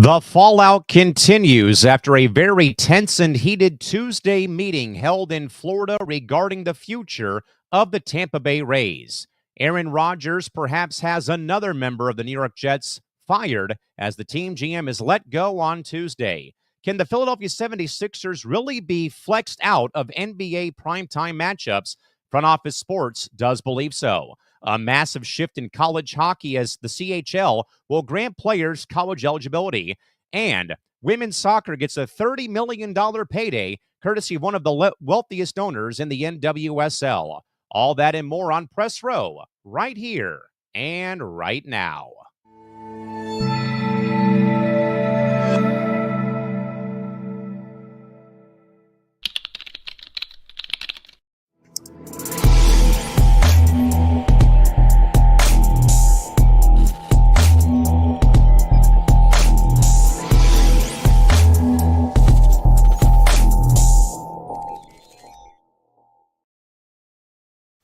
The fallout continues after a very tense and heated Tuesday meeting held in Florida regarding the future of the Tampa Bay Rays. Aaron Rodgers perhaps has another member of the New York Jets fired as the team GM is let go on Tuesday. Can the Philadelphia 76ers really be flexed out of NBA primetime matchups? Front Office Sports does believe so. A massive shift in college hockey as the CHL will grant players college eligibility. And women's soccer gets a $30 million payday, courtesy of one of the wealthiest owners in the NWSL. All that and more on Press Row, right here and right now.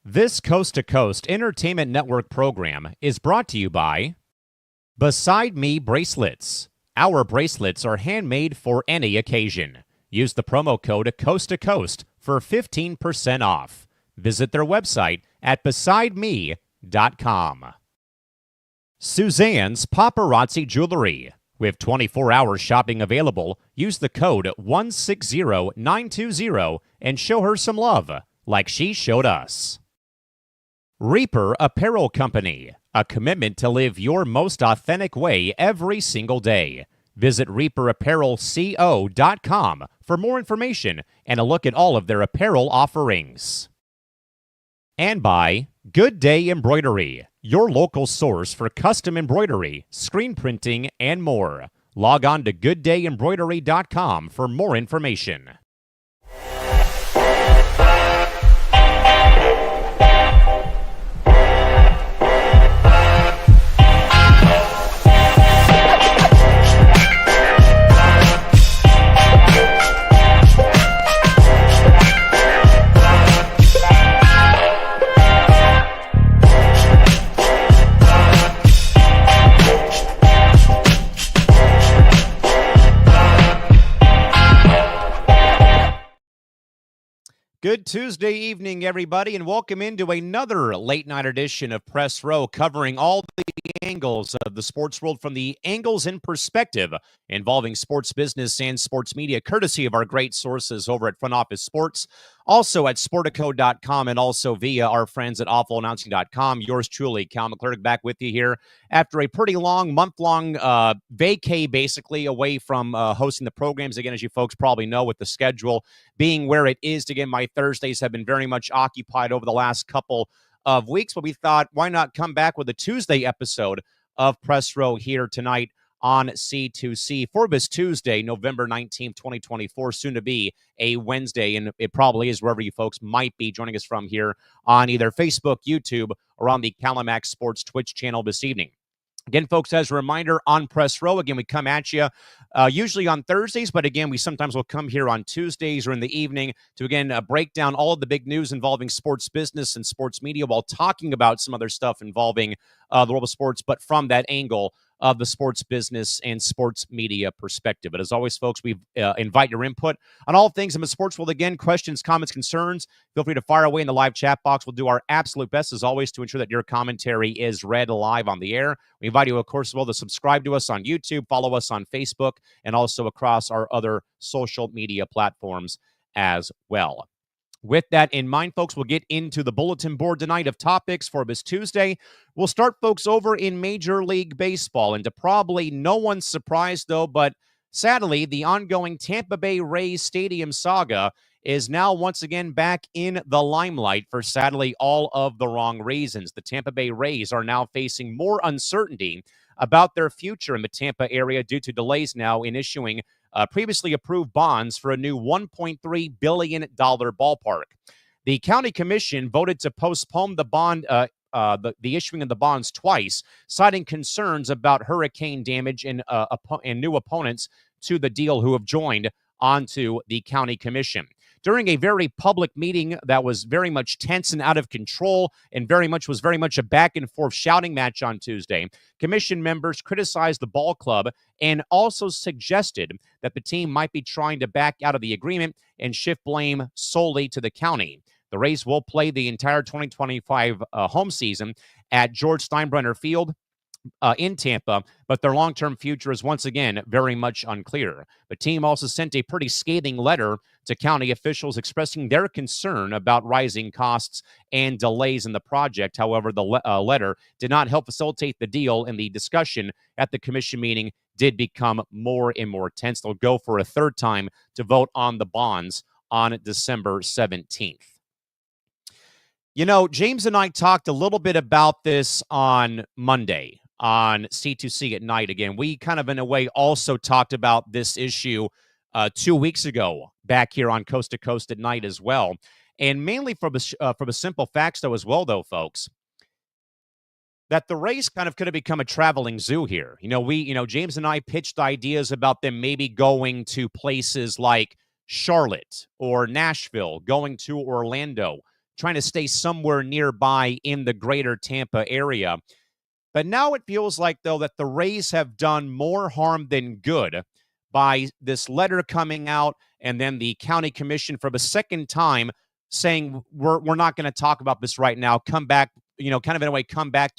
This Coast to Coast Entertainment Network program is brought to you by Beside Me Bracelets. Our bracelets are handmade for any occasion. Use the promo code Coast to Coast for 15% off. Visit their website at besideme.com. Suzanne's Paparazzi Jewelry. With 24-hour shopping available, use the code 160920 and show her some love, like she showed us. Reaper Apparel Company, a commitment to live your most authentic way every single day. Visit reaperapparelco.com for more information and a look at all of their apparel offerings. And by Good Day Embroidery, your local source for custom embroidery, screen printing, and more. Log on to gooddayembroidery.com for more information. Good Tuesday evening, everybody, and welcome into another late-night edition of Press Row, covering all the angles of the sports world from the angles in perspective involving sports business and sports media, courtesy of our great sources over at Front Office Sports, also at Sportico.com, and also via our friends at AwfulAnnouncing.com. Yours truly, Callan McClurg, back with you here after a pretty long, month-long vacay, basically, away from hosting the programs. Again, as you folks probably know, with the schedule being where it is. Again, my Thursdays have been very much occupied over the last couple of weeks, but we thought, why not come back with a Tuesday episode of Press Row here tonight on C2C for this Tuesday, November 19th, 2024, soon to be a Wednesday, and it probably is wherever you folks might be joining us from here on either Facebook, YouTube, or on the Callan McClurg Sports Twitch channel this evening. Again, folks, as a reminder, on Press Row, again, we come at you usually on Thursdays, but again, we sometimes will come here on Tuesdays or in the evening to, again, break down all of the big news involving sports business and sports media while talking about some other stuff involving the world of sports, but from that angle of the sports business and sports media perspective. But as always, folks, we invite your input on all things in the sports world. Again, questions, comments, concerns, feel free to fire away in the live chat box. We'll do our absolute best, as always, to ensure that your commentary is read live on the air. We invite you, of course, as well, to subscribe to us on YouTube, follow us on Facebook, and also across our other social media platforms as well. With that in mind, folks, we'll get into the bulletin board tonight of topics for this Tuesday. We'll start, folks, over in Major League Baseball. And to probably no one's surprise, though, but sadly, the ongoing Tampa Bay Rays Stadium saga is now once again back in the limelight for, sadly, all of the wrong reasons. The Tampa Bay Rays are now facing more uncertainty about their future in the Tampa area due to delays now in issuing previously approved bonds for a new $1.3 billion ballpark. The county commission voted to postpone the bond, the issuing of the bonds twice, citing concerns about hurricane damage and new opponents to the deal who have joined onto the county commission. during a very public meeting that was very much tense and out of control and was very much a back and forth shouting match on Tuesday. Commission members criticized the ball club and also suggested that the team might be trying to back out of the agreement and shift blame solely to the county. The Rays will play the entire 2025 home season at George Steinbrenner Field in Tampa, but their long-term future is once again very much unclear. The team also sent a pretty scathing letter to county officials expressing their concern about rising costs and delays in the project. However, the letter did not help facilitate the deal, and the discussion at the commission meeting did become more and more tense. They'll go for a third time to vote on the bonds on December 17th. You know, James and I talked a little bit about this on Monday on C2C at night. Again, we kind of, in a way, also talked about this issue 2 weeks ago back here on Coast to Coast at night as well. And mainly from a simple fact, though, as well, though, folks, that the Rays kind of could have become a traveling zoo here. James and I pitched ideas about them maybe going to places like Charlotte or Nashville, going to Orlando, trying to stay somewhere nearby in the greater Tampa area. But now it feels like, though, that the Rays have done more harm than good by this letter coming out and then the county commission for the second time saying, we're not going to talk about this right now. Come back, kind of in a way, come back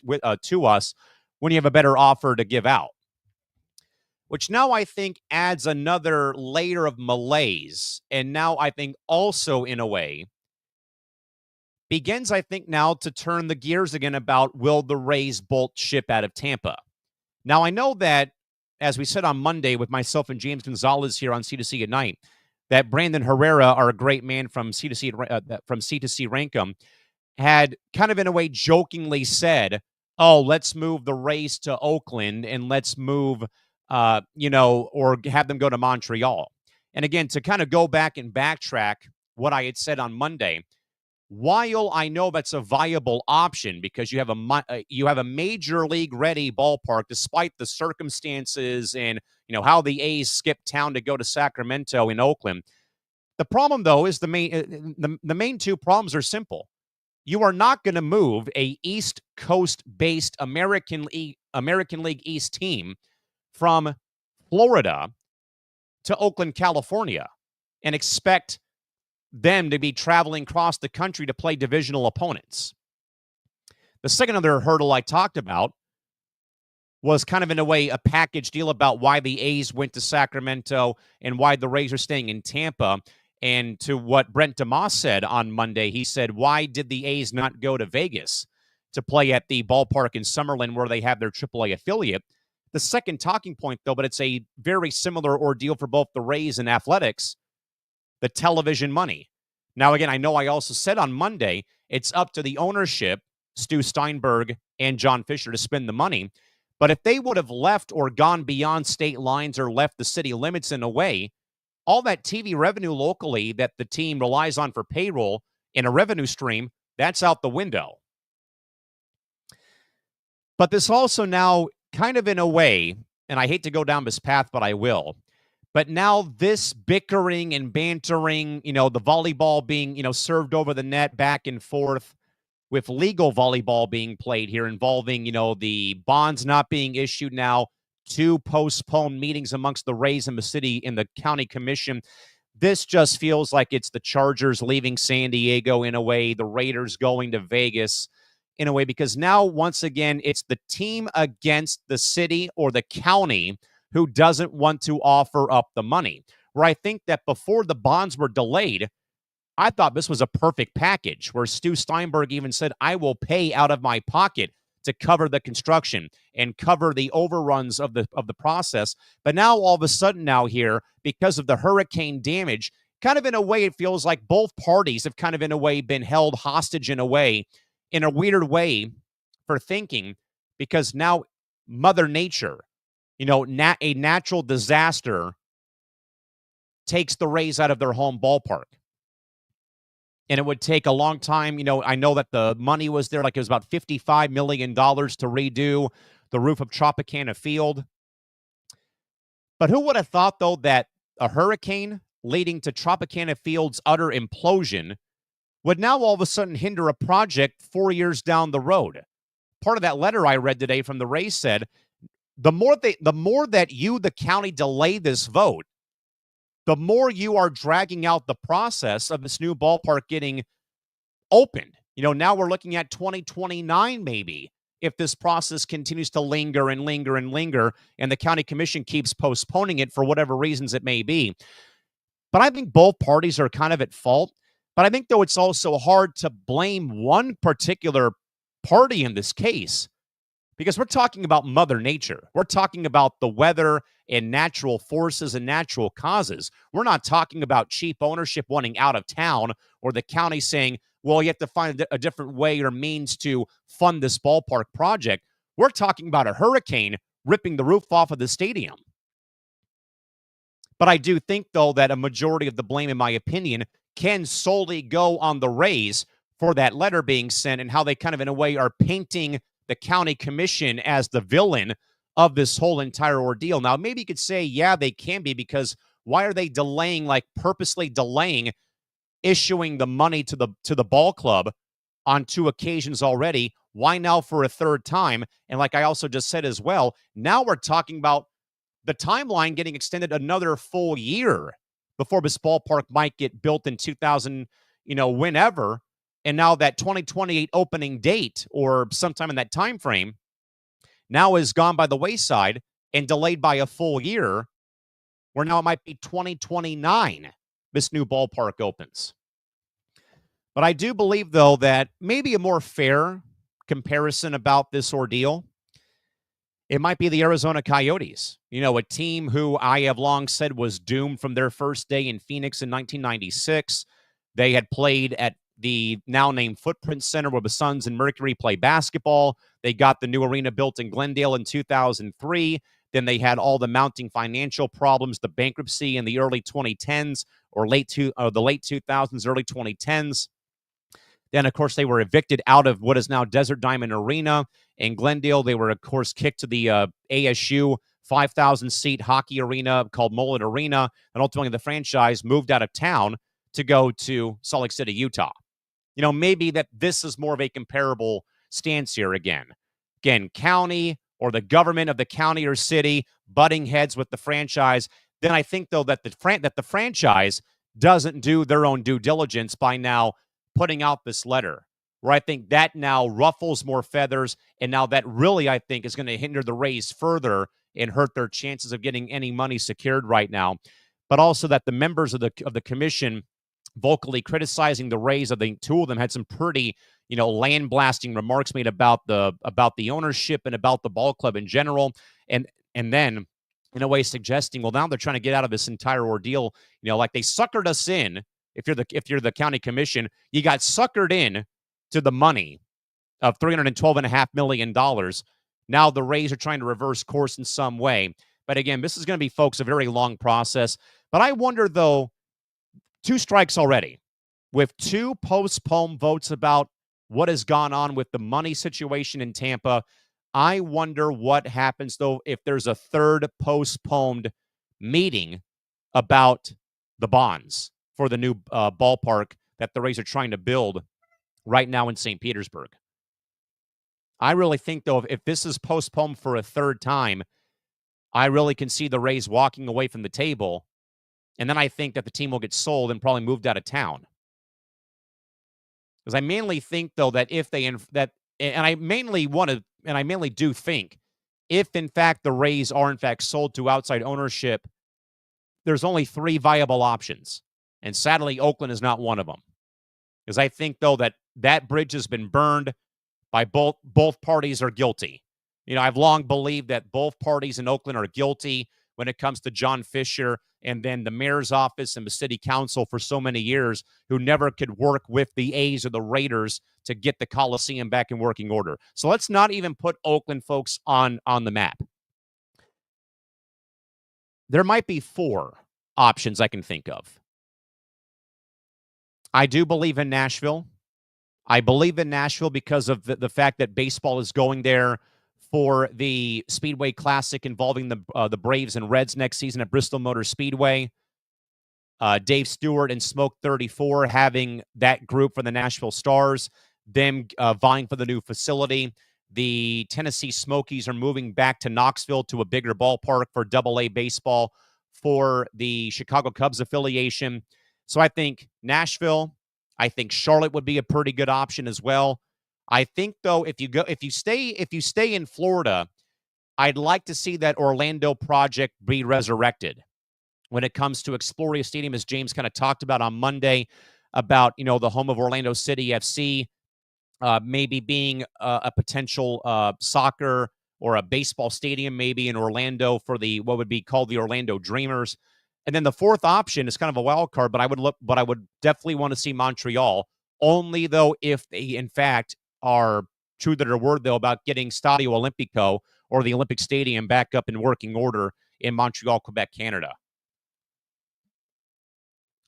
to us when you have a better offer to give out. Which now I think adds another layer of malaise. And now I think also, in a way, begins, I think, now to turn the gears again about will the Rays bolt ship out of Tampa. Now, I know that, as we said on Monday with myself and James Gonzalez here on C2C at night, that Brandon Herrera, our great man from C2C Rankum, had kind of in a way jokingly said, oh, let's move the Rays to Oakland and let's move, or have them go to Montreal. And again, to kind of go back and backtrack what I had said on Monday, while I know that's a viable option because you have a major league ready ballpark despite the circumstances and how the A's skipped town to go to Sacramento in Oakland. The problem, though, is the main two problems are simple. You are not going to move a East Coast based American League East team from Florida to Oakland, California, and expect them to be traveling across the country to play divisional opponents. The second other hurdle I talked about was kind of in a way a package deal about why the A's went to Sacramento and why the Rays are staying in Tampa. And to what Brent DeMoss said on Monday, he said, why did the A's not go to Vegas to play at the ballpark in Summerlin where they have their AAA affiliate? The second talking point, though, but it's a very similar ordeal for both the Rays and Athletics, the television money. Now, again, I know I also said on Monday, it's up to the ownership, Stu Steinberg and John Fisher, to spend the money. But if they would have left or gone beyond state lines or left the city limits in a way, all that TV revenue locally that the team relies on for payroll in a revenue stream, that's out the window. But this also now kind of in a way, and I hate to go down this path, but I will, but now this bickering and bantering, the volleyball being, served over the net back and forth with legal volleyball being played here involving, the bonds not being issued now, 2 postponed meetings amongst the Rays and the city and the county commission. This just feels like it's the Chargers leaving San Diego in a way, the Raiders going to Vegas in a way, because now, once again, it's the team against the city or the county who doesn't want to offer up the money. Where I think that before the bonds were delayed, I thought this was a perfect package where Stu Steinberg even said, I will pay out of my pocket to cover the construction and cover the overruns of the process. But now all of a sudden now here, because of the hurricane damage, kind of in a way, it feels like both parties have kind of in a way been held hostage in a way, in a weird way for thinking, because now Mother Nature, a natural disaster takes the Rays out of their home ballpark. And it would take a long time. I know that the money was there, like it was about $55 million to redo the roof of Tropicana Field. But who would have thought, though, that a hurricane leading to Tropicana Field's utter implosion would now all of a sudden hinder a project 4 years down the road. Part of that letter I read today from the Rays said, the more that you, the county, delay this vote, the more you are dragging out the process of this new ballpark getting opened. Now we're looking at 2029 maybe, if this process continues to linger and linger and linger, and the county commission keeps postponing it for whatever reasons it may be. But I think both parties are kind of at fault. But I think, though, it's also hard to blame one particular party in this case, because we're talking about Mother Nature. We're talking about the weather and natural forces and natural causes. We're not talking about cheap ownership wanting out of town, or the county saying, well, you have to find a different way or means to fund this ballpark project. We're talking about a hurricane ripping the roof off of the stadium. But I do think, though, that a majority of the blame, in my opinion, can solely go on the Rays for that letter being sent, and how they kind of, in a way, are painting the county commission as the villain of this whole entire ordeal. Now, maybe you could say, yeah, they can be, because why are they delaying, like purposely delaying issuing the money to the ball club on 2 occasions already? Why now for a third time? And like I also just said as well, now we're talking about the timeline getting extended another full year before this ballpark might get built in 2000, whenever. And now that 2028 opening date, or sometime in that time frame, now is gone by the wayside and delayed by a full year, where now it might be 2029 this new ballpark opens. But I do believe, though, that maybe a more fair comparison about this ordeal, it might be the Arizona Coyotes, a team who I have long said was doomed from their first day in Phoenix in 1996. They had played at the now named Footprint Center, where the Suns and Mercury play basketball. They got the new arena built in Glendale in 2003. Then they had all the mounting financial problems, the bankruptcy in the early 2010s, or the late 2000s, early 2010s. Then, of course, they were evicted out of what is now Desert Diamond Arena in Glendale. They were, of course, kicked to the ASU 5,000-seat hockey arena called Mullet Arena. And ultimately, the franchise moved out of town to go to Salt Lake City, Utah. Maybe that this is more of a comparable stance here again. Again, county or the government of the county or city butting heads with the franchise. Then I think, though, that the franchise doesn't do their own due diligence by now putting out this letter, where I think that now ruffles more feathers, and now that really, I think, is going to hinder the Rays further and hurt their chances of getting any money secured right now. But also that the members of the commission vocally criticizing the Rays, I think 2 of them had some pretty, land blasting remarks made about the ownership and about the ball club in general, and then in a way suggesting, well, now they're trying to get out of this entire ordeal. Like they suckered us in. If you're the county commission, you got suckered in to the money of $312.5 million. Now the Rays are trying to reverse course in some way. But again, this is going to be, folks, a very long process. But I wonder, though, 2 strikes already, with 2 postponed votes about what has gone on with the money situation in Tampa. I wonder what happens, though, if there's a 3rd postponed meeting about the bonds for the new ballpark that the Rays are trying to build right now in St. Petersburg. I really think, though, if this is postponed for a 3rd time, I really can see the Rays walking away from the table, and then I think that the team will get sold and probably moved out of town. Because I mainly think, though, that if they and I mainly do think, if in fact the Rays are in fact sold to outside ownership, there's only 3 viable options. And sadly, Oakland is not one of them. Because I think, though, that bridge has been burned by both parties are guilty. I've long believed that both parties in Oakland are guilty when it comes to John Fisher and then the mayor's office and the city council for so many years, who never could work with the A's or the Raiders to get the Coliseum back in working order. So let's not even put Oakland, folks, on the map. There might be 4 options I can think of. I do believe in Nashville. I believe in Nashville because of the fact that baseball is going there for the Speedway Classic involving the Braves and Reds next season at Bristol Motor Speedway. Dave Stewart and Smoke 34 having that group for the Nashville Stars, them vying for the new facility. The Tennessee Smokies are moving back to Knoxville to a bigger ballpark for Double-A baseball for the Chicago Cubs affiliation. So I think Nashville, I think Charlotte would be a pretty good option as well. I think though, if you stay in Florida, I'd like to see that Orlando project be resurrected when it comes to Exploria Stadium, as James kind of talked about on Monday, about the home of Orlando City FC, maybe being a potential soccer or a baseball stadium, maybe in Orlando for what would be called the Orlando Dreamers. And then the fourth option is kind of a wild card, but I would definitely want to see Montreal. Only though, if they in fact are true to their word though about getting Stadio Olimpico or the Olympic Stadium back up in working order in Montreal, Quebec, Canada.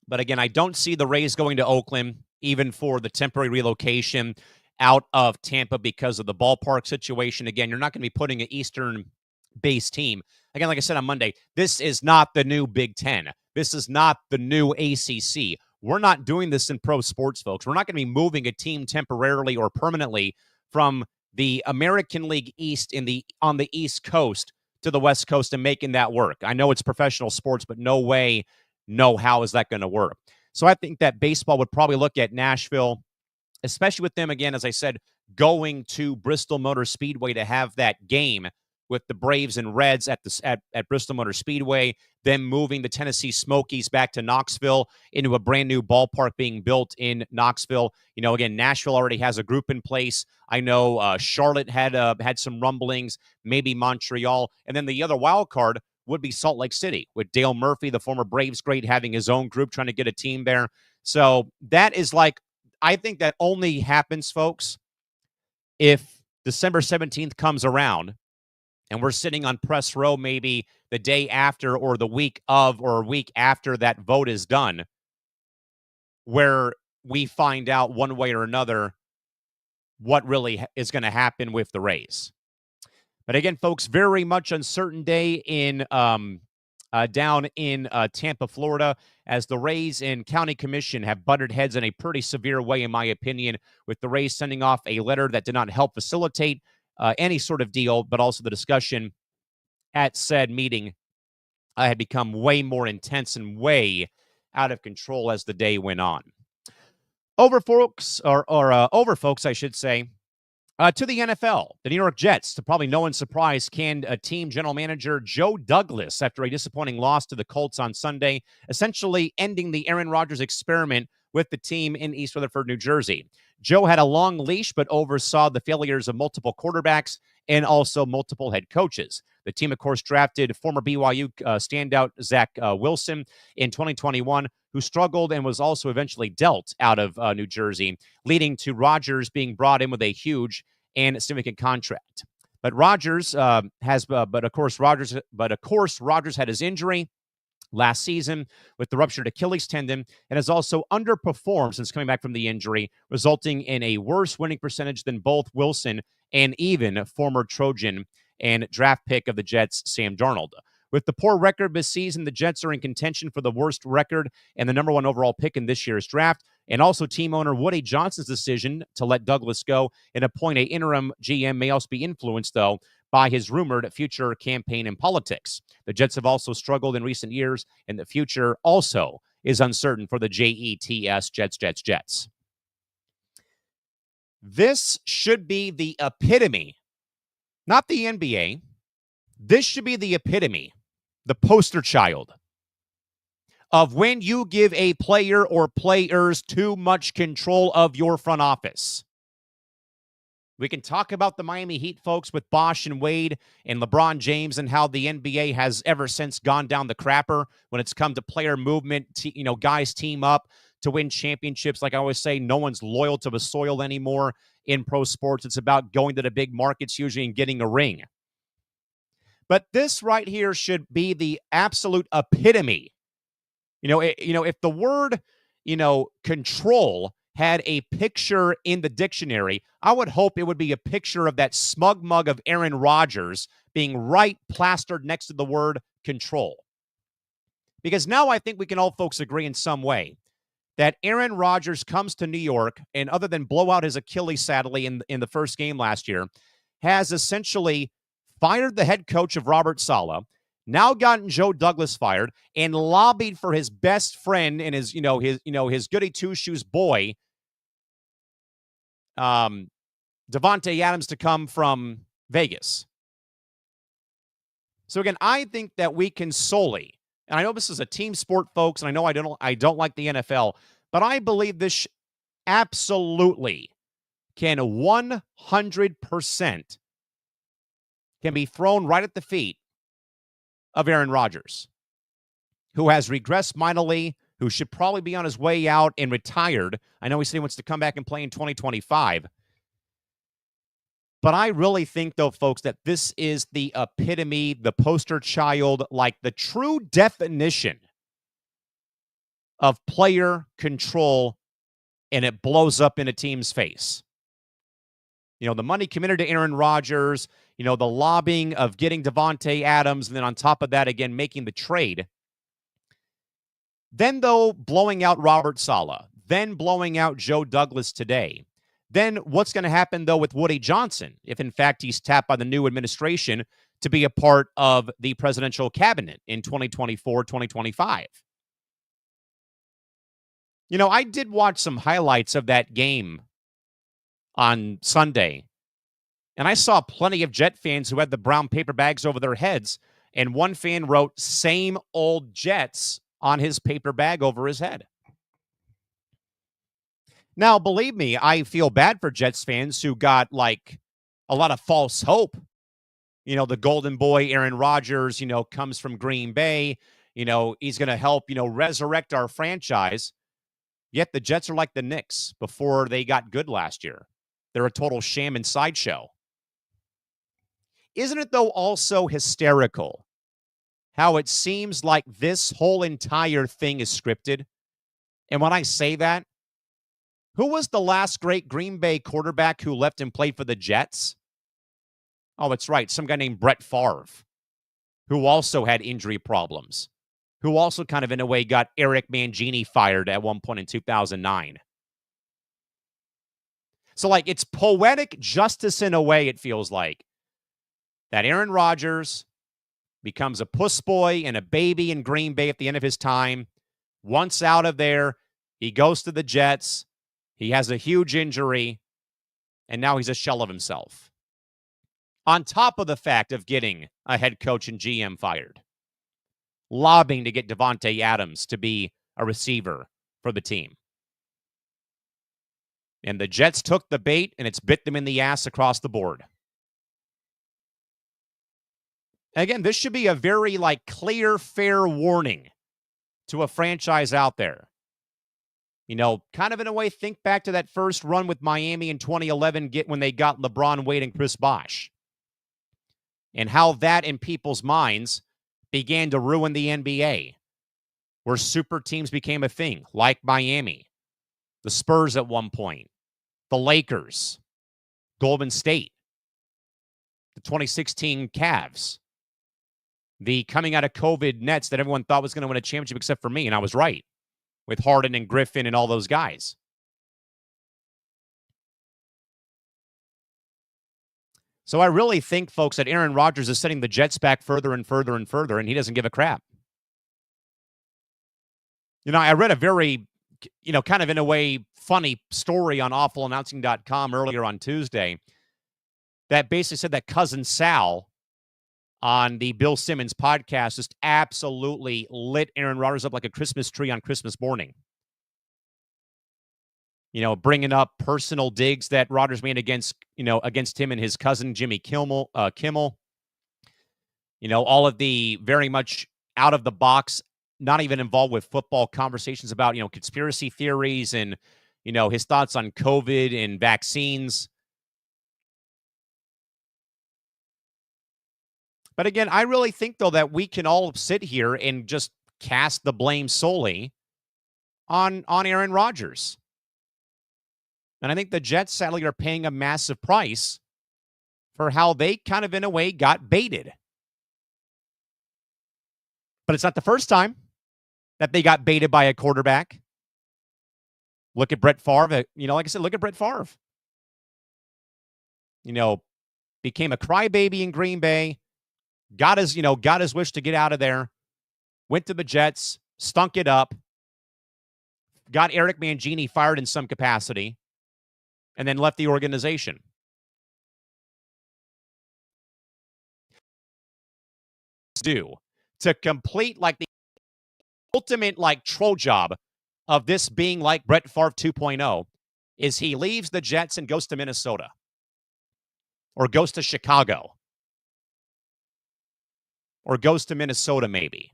But again, I don't see the Rays going to Oakland, even for the temporary relocation out of Tampa because of the ballpark situation. Again, you're not going to be putting an Eastern-based team. Again, like I said on Monday, this is not the new Big Ten. This is not the new ACC. We're not doing this in pro sports, folks. We're not going to be moving a team temporarily or permanently from the American League East on the East Coast to the West Coast and making that work. I know it's professional sports, but no way, no how is that going to work. So I think that baseball would probably look at Nashville, especially with them, again, as I said, going to Bristol Motor Speedway to have that game with the Braves and Reds at Bristol Motor Speedway, then moving the Tennessee Smokies back to Knoxville into a brand new ballpark being built in Knoxville. Again, Nashville already has a group in place. I know Charlotte had some rumblings, maybe Montreal. And then the other wild card would be Salt Lake City with Dale Murphy, the former Braves great, having his own group trying to get a team there. So that is I think that only happens, folks, if December 17th comes around and we're sitting on press row maybe the day after or the week of or a week after that vote is done, where we find out one way or another what really is going to happen with the Rays. But again, folks, very much uncertain day down in Tampa, Florida, as the Rays and County Commission have butted heads in a pretty severe way, in my opinion, with the Rays sending off a letter that did not help facilitate any sort of deal, but also the discussion at said meeting had become way more intense and way out of control as the day went on. Over, folks, I should say. To the NFL, the New York Jets, to probably no one's surprise, canned team general manager Joe Douglas after a disappointing loss to the Colts on Sunday, essentially ending the Aaron Rodgers experiment with the team in East Rutherford, New Jersey. Joe had a long leash, but oversaw the failures of multiple quarterbacks and also multiple head coaches. The team, of course, drafted former BYU standout Zach Wilson in 2021, who struggled and was also eventually dealt out of New Jersey, leading to Rodgers being brought in with a huge and significant contract. But Rodgers of course, Rodgers had his injury last season with the ruptured Achilles tendon and has also underperformed since coming back from the injury, resulting in a worse winning percentage than both Wilson and even former Trojan and draft pick of the Jets, Sam Darnold. With the poor record this season, the Jets are in contention for the worst record and the number one overall pick in this year's draft. And also team owner Woody Johnson's decision to let Douglas go and appoint an interim GM may also be influenced, though, by his rumored future campaign in politics. The Jets have also struggled in recent years, and the future also is uncertain for the Jets, Jets. This should be the epitome, not the NBA. This should be the epitome, the poster child of when you give a player or players too much control of your front office. We can talk about the Miami Heat, folks, with Bosh and Wade and LeBron James and how the NBA has ever since gone down the crapper when it's come to player movement. Guys team up to win championships. Like I always say, no one's loyal to the soil anymore in pro sports. It's about going to the big markets usually and getting a ring. But this right here should be the absolute epitome. If the word, control had a picture in the dictionary, I would hope it would be a picture of that smug mug of Aaron Rodgers being right plastered next to the word control. Because now I think we can all folks agree in some way that Aaron Rodgers comes to New York and other than blow out his Achilles sadly in the first game last year, has essentially fired the head coach of Robert Saleh, now gotten Joe Douglas fired, and lobbied for his best friend and his goody two shoes boy, Davante Adams, to come from Vegas. So again, I think that we can solely, and I know this is a team sport, folks, and I know I don't like the NFL, but I believe this absolutely can 100% can be thrown right at the feet of Aaron Rodgers, who has regressed mightily, who should probably be on his way out and retired. I know he said he wants to come back and play in 2025. But I really think, though, folks, that this is the epitome, the poster child, like the true definition of player control, and it blows up in a team's face. The money committed to Aaron Rodgers, the lobbying of getting Davante Adams, and then on top of that, again, making the trade. Then, though, blowing out Robert Saleh, then blowing out Joe Douglas today. Then what's going to happen, though, with Woody Johnson, if in fact he's tapped by the new administration to be a part of the presidential cabinet in 2024, 2025? I did watch some highlights of that game on Sunday, and I saw plenty of Jet fans who had the brown paper bags over their heads, and one fan wrote, "Same old Jets," on his paper bag over his head. Now, believe me, I feel bad for Jets fans who got like a lot of false hope. The golden boy, Aaron Rodgers, comes from Green Bay. He's going to help, resurrect our franchise. Yet the Jets are like the Knicks before they got good last year. They're a total sham and sideshow. Isn't it, though, also hysterical how it seems like this whole entire thing is scripted? And when I say that, who was the last great Green Bay quarterback who left and played for the Jets? Oh, it's right. Some guy named Brett Favre, who also had injury problems, who also kind of, in a way, got Eric Mangini fired at one point in 2009. So, like, it's poetic justice in a way, it feels like, that Aaron Rodgers becomes a puss boy and a baby in Green Bay at the end of his time. Once out of there, he goes to the Jets. He has a huge injury, and now he's a shell of himself. On top of the fact of getting a head coach and GM fired, lobbying to get Davante Adams to be a receiver for the team. And the Jets took the bait, and it's bit them in the ass across the board. Again, this should be a very, clear, fair warning to a franchise out there. Kind of in a way, think back to that first run with Miami in 2011, when they got LeBron, Wade, and Chris Bosh. And how that, in people's minds, began to ruin the NBA, where super teams became a thing, like Miami, the Spurs at one point, the Lakers, Golden State, the 2016 Cavs, the coming out of COVID Nets that everyone thought was going to win a championship except for me, and I was right, with Harden and Griffin and all those guys. So I really think, folks, that Aaron Rodgers is setting the Jets back further and further and further, and he doesn't give a crap. I read a very, kind of in a way funny story on awfulannouncing.com earlier on Tuesday that basically said that Cousin Sal on the Bill Simmons podcast just absolutely lit Aaron Rodgers up like a Christmas tree on Christmas morning. Bringing up personal digs that Rodgers made against him and his cousin, Jimmy Kimmel. All of the very much out of the box, not even involved with football conversations about, conspiracy theories and, his thoughts on COVID and vaccines. But again, I really think, though, that we can all sit here and just cast the blame solely on Aaron Rodgers. And I think the Jets, sadly, are paying a massive price for how they kind of, in a way, got baited. But it's not the first time. that they got baited by a quarterback. Look at Brett Favre. Like I said, look at Brett Favre. Became a crybaby in Green Bay, got his wish to get out of there, went to the Jets, stunk it up, got Eric Mangini fired in some capacity, and then left the organization. Do to complete like the ultimate like troll job of this being like Brett Favre 2.0 is he leaves the Jets and goes to Minnesota or goes to Chicago or goes to Minnesota maybe.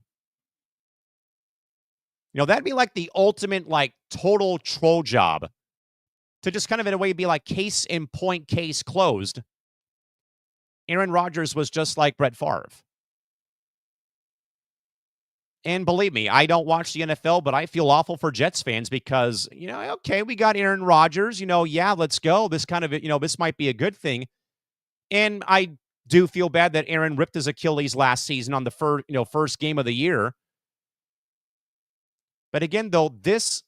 That'd be like the ultimate like total troll job to just kind of in a way be like case in point, case closed. Aaron Rodgers was just like Brett Favre. And believe me, I don't watch the NFL, but I feel awful for Jets fans because, okay, we got Aaron Rodgers, yeah, let's go. This kind of, this might be a good thing. And I do feel bad that Aaron ripped his Achilles last season on the first game of the year. But again, though, this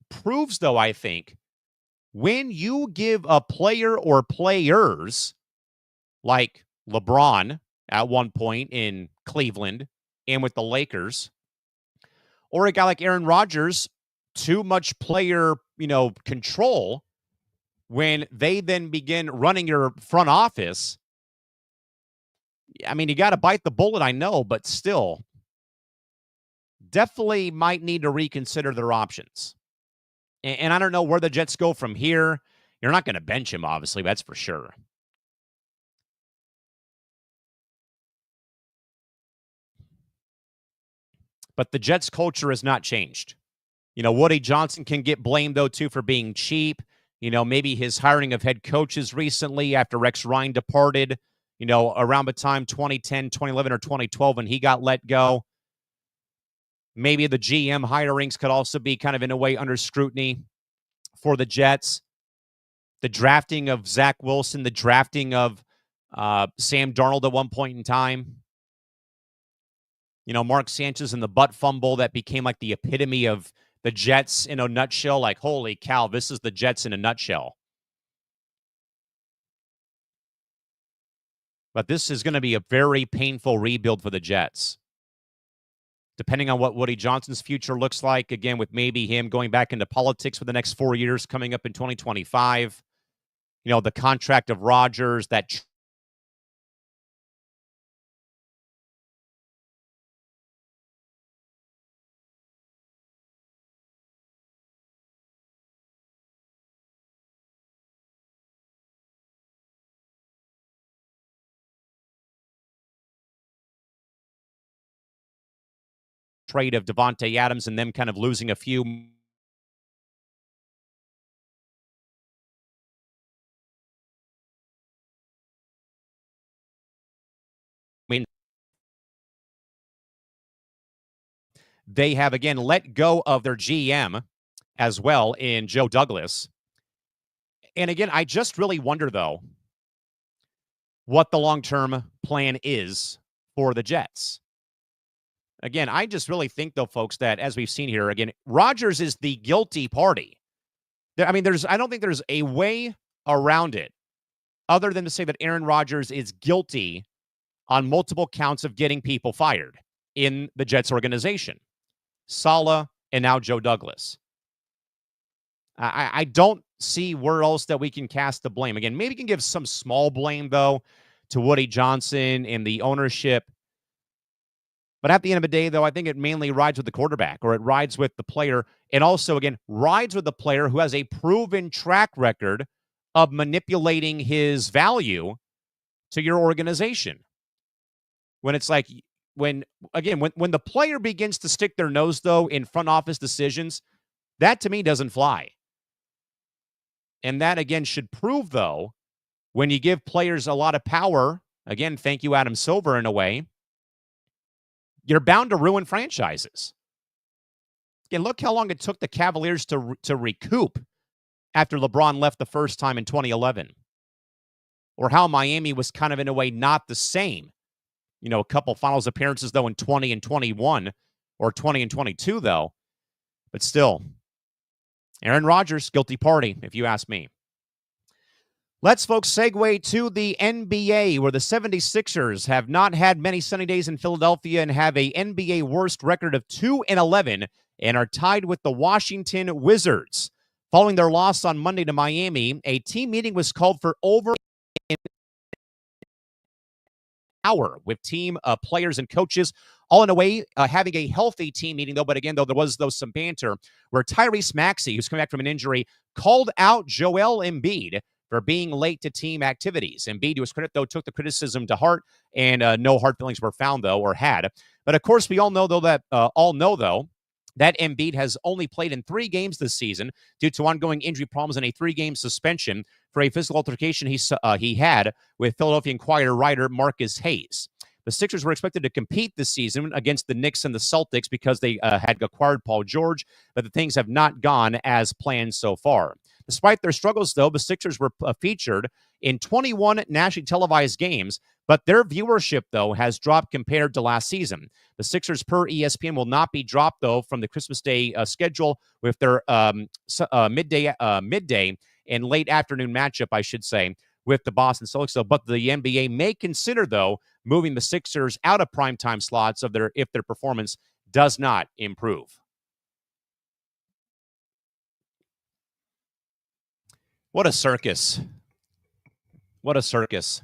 proves, though, I think, when you give a player or players like LeBron at one point in Cleveland and with the Lakers, or a guy like Aaron Rodgers, too much player, control, when they then begin running your front office, I mean, you got to bite the bullet, I know, but still, definitely might need to reconsider their options. And I don't know where the Jets go from here. You're not going to bench him, obviously, that's for sure. But the Jets' culture has not changed. Woody Johnson can get blamed, though, too, for being cheap. Maybe his hiring of head coaches recently after Rex Ryan departed, around the time 2010, 2011, or 2012 when he got let go. Maybe the GM hirings could also be kind of in a way under scrutiny for the Jets. The drafting of Zach Wilson, the drafting of Sam Darnold at one point in time. Mark Sanchez and the butt fumble that became like the epitome of the Jets in a nutshell. Like, holy cow, this is the Jets in a nutshell. But this is going to be a very painful rebuild for the Jets. Depending on what Woody Johnson's future looks like, again, with maybe him going back into politics for the next 4 years coming up in 2025. The contract of Rodgers, that trade of Devontae Adams and them kind of losing a few. I mean, they have, again, let go of their GM as well in Joe Douglas. And again, I just really wonder, though, what the long-term plan is for the Jets. Again, I just really think, though, folks, that as we've seen here, again, Rodgers is the guilty party. I mean, I don't think there's a way around it other than to say that Aaron Rodgers is guilty on multiple counts of getting people fired in the Jets organization. Saleh and now Joe Douglas. I don't see where else that we can cast the blame. Again, maybe we can give some small blame, though, to Woody Johnson and the ownership. But at the end of the day, though, I think it mainly rides with the quarterback, or it rides with the player, and also, again, rides with the player who has a proven track record of manipulating his value to your organization. When it's like, when the player begins to stick their nose, though, in front office decisions, that to me doesn't fly. And that, again, should prove, though, when you give players a lot of power, again, thank you, Adam Silver, in a way, you're bound to ruin franchises. Again, look how long it took the Cavaliers to recoup after LeBron left the first time in 2011. Or how Miami was kind of, in a way, not the same. A couple finals appearances, though, in 20 and 21 or 20-22, though. But still, Aaron Rodgers, guilty party, if you ask me. Let's, folks, segue to the NBA, where the 76ers have not had many sunny days in Philadelphia and have a NBA worst record of 2-11 and are tied with the Washington Wizards. Following their loss on Monday to Miami, a team meeting was called for over an hour with team players and coaches, all in a way having a healthy team meeting, though. But again, there was some banter where Tyrese Maxey, who's coming back from an injury, called out Joel Embiid for being late to team activities. Embiid, to his credit, though, took the criticism to heart, and no hard feelings were found, though, or had. But of course, we all know, though, that Embiid has only played in 3 games this season due to ongoing injury problems and a 3-game suspension for a physical altercation he had with Philadelphia Inquirer writer Marcus Hayes. The Sixers were expected to compete this season against the Knicks and the Celtics because they had acquired Paul George, but the things have not gone as planned so far. Despite their struggles, though, the Sixers were featured in 21 nationally televised games, but their viewership, though, has dropped compared to last season. The Sixers, per ESPN, will not be dropped, though, from the Christmas Day schedule with their midday and late afternoon matchup, I should say, with the Boston Celtics. But the NBA may consider, though, moving the Sixers out of primetime slots if their performance does not improve. What a circus. What a circus.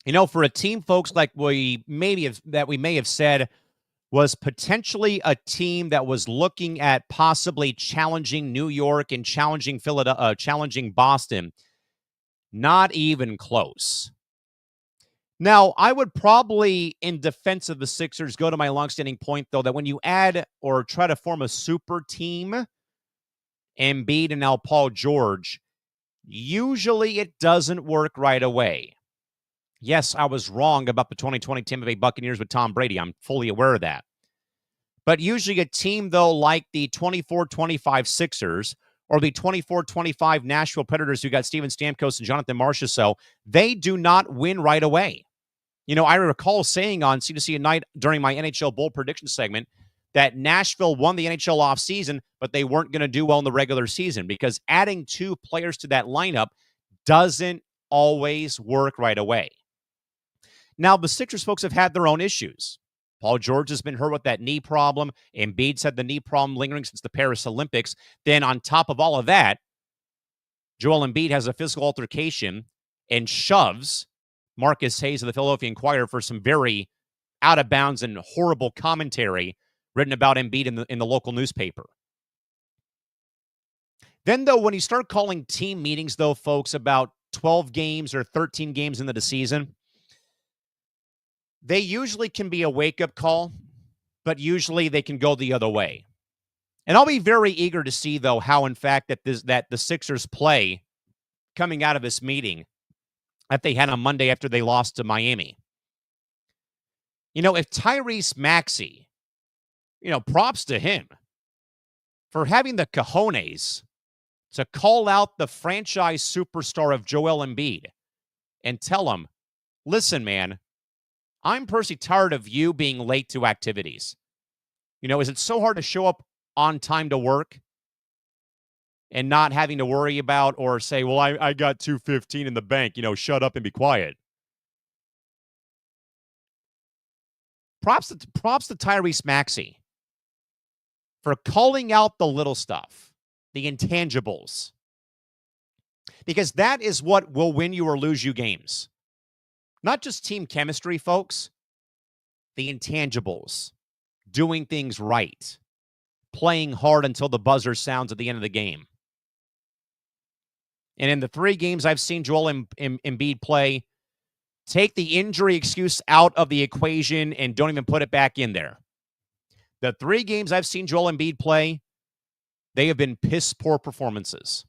You know, for a team, folks, like we may have said was potentially a team that was looking at possibly challenging New York and challenging Philadelphia, challenging Boston, not even close. Now, I would probably, in defense of the Sixers, go to my longstanding point, though, that when you add or try to form a super team, Embiid and now Paul George, usually it doesn't work right away. Yes, I was wrong about the 2020 Tampa Bay Buccaneers with Tom Brady. I'm fully aware of that. But usually a team, though, like the 24-25 Sixers or the 24-25 Nashville Predators, who got Steven Stamkos and Jonathan Marchessault, they do not win right away. You know, I recall saying on C2C at Night during my NHL Bowl prediction segment that Nashville won the NHL offseason, but they weren't going to do well in the regular season because adding 2 players to that lineup doesn't always work right away. Now, the Sixers folks have had their own issues. Paul George has been hurt with that knee problem. Embiid's had the knee problem lingering since the Paris Olympics. Then on top of all of that, Joel Embiid has a physical altercation and shoves Marcus Hayes of the Philadelphia Inquirer for some very out of bounds and horrible commentary written about Embiid in the local newspaper. Then, though, when you start calling team meetings, though, folks, about 12 games or 13 games into the season, they usually can be a wake-up call, but usually they can go the other way. And I'll be very eager to see, though, how, in fact, that the Sixers play coming out of this meeting that they had on Monday after they lost to Miami. You know, if Tyrese Maxey, you know, props to him for having the cojones to call out the franchise superstar of Joel Embiid and tell him, listen, man, I'm personally tired of you being late to activities. You know, is it so hard to show up on time to work and not having to worry about or say, well, I got $215 in the bank, you know, shut up and be quiet. Props to Tyrese Maxey for calling out the little stuff, the intangibles, because that is what will win you or lose you games. Not just team chemistry, folks. The intangibles. Doing things right. Playing hard until the buzzer sounds at the end of the game. And in the 3 games I've seen Joel Embiid play, take the injury excuse out of the equation and don't even put it back in there. The 3 games I've seen Joel Embiid play, they have been piss-poor performances.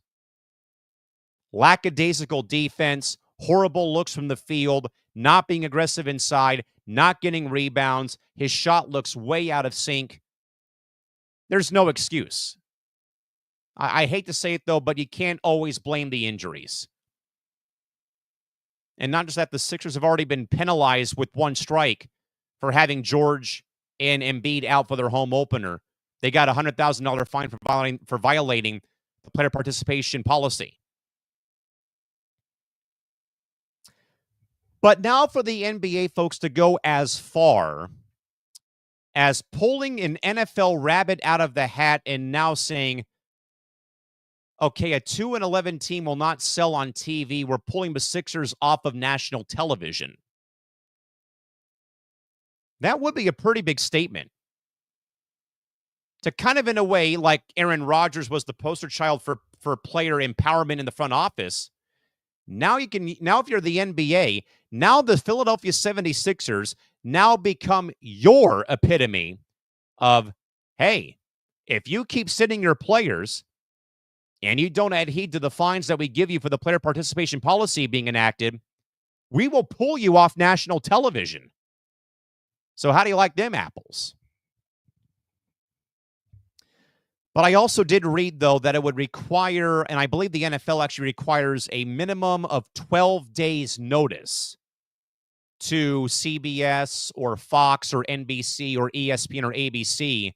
Lackadaisical defense, horrible looks from the field, not being aggressive inside, not getting rebounds. His shot looks way out of sync. There's no excuse. I hate to say it, though, but you can't always blame the injuries. And not just that, the Sixers have already been penalized with 1 strike for having George and Embiid out for their home opener. They got a $100,000 fine for violating the player participation policy. But now for the NBA folks to go as far as pulling an NFL rabbit out of the hat and now saying, okay, a 2-11 team will not sell on TV. We're pulling the Sixers off of national television. That would be a pretty big statement. To kind of, in a way, like Aaron Rodgers was the poster child for player empowerment in the front office. Now if you're the NBA, now the Philadelphia 76ers now become your epitome of, hey, if you keep sitting your players and you don't adhere to the fines that we give you for the player participation policy being enacted, we will pull you off national television. So how do you like them apples? But I also did read, though, that it would require, and I believe the NFL actually requires a minimum of 12 days notice to CBS or Fox or NBC or ESPN or ABC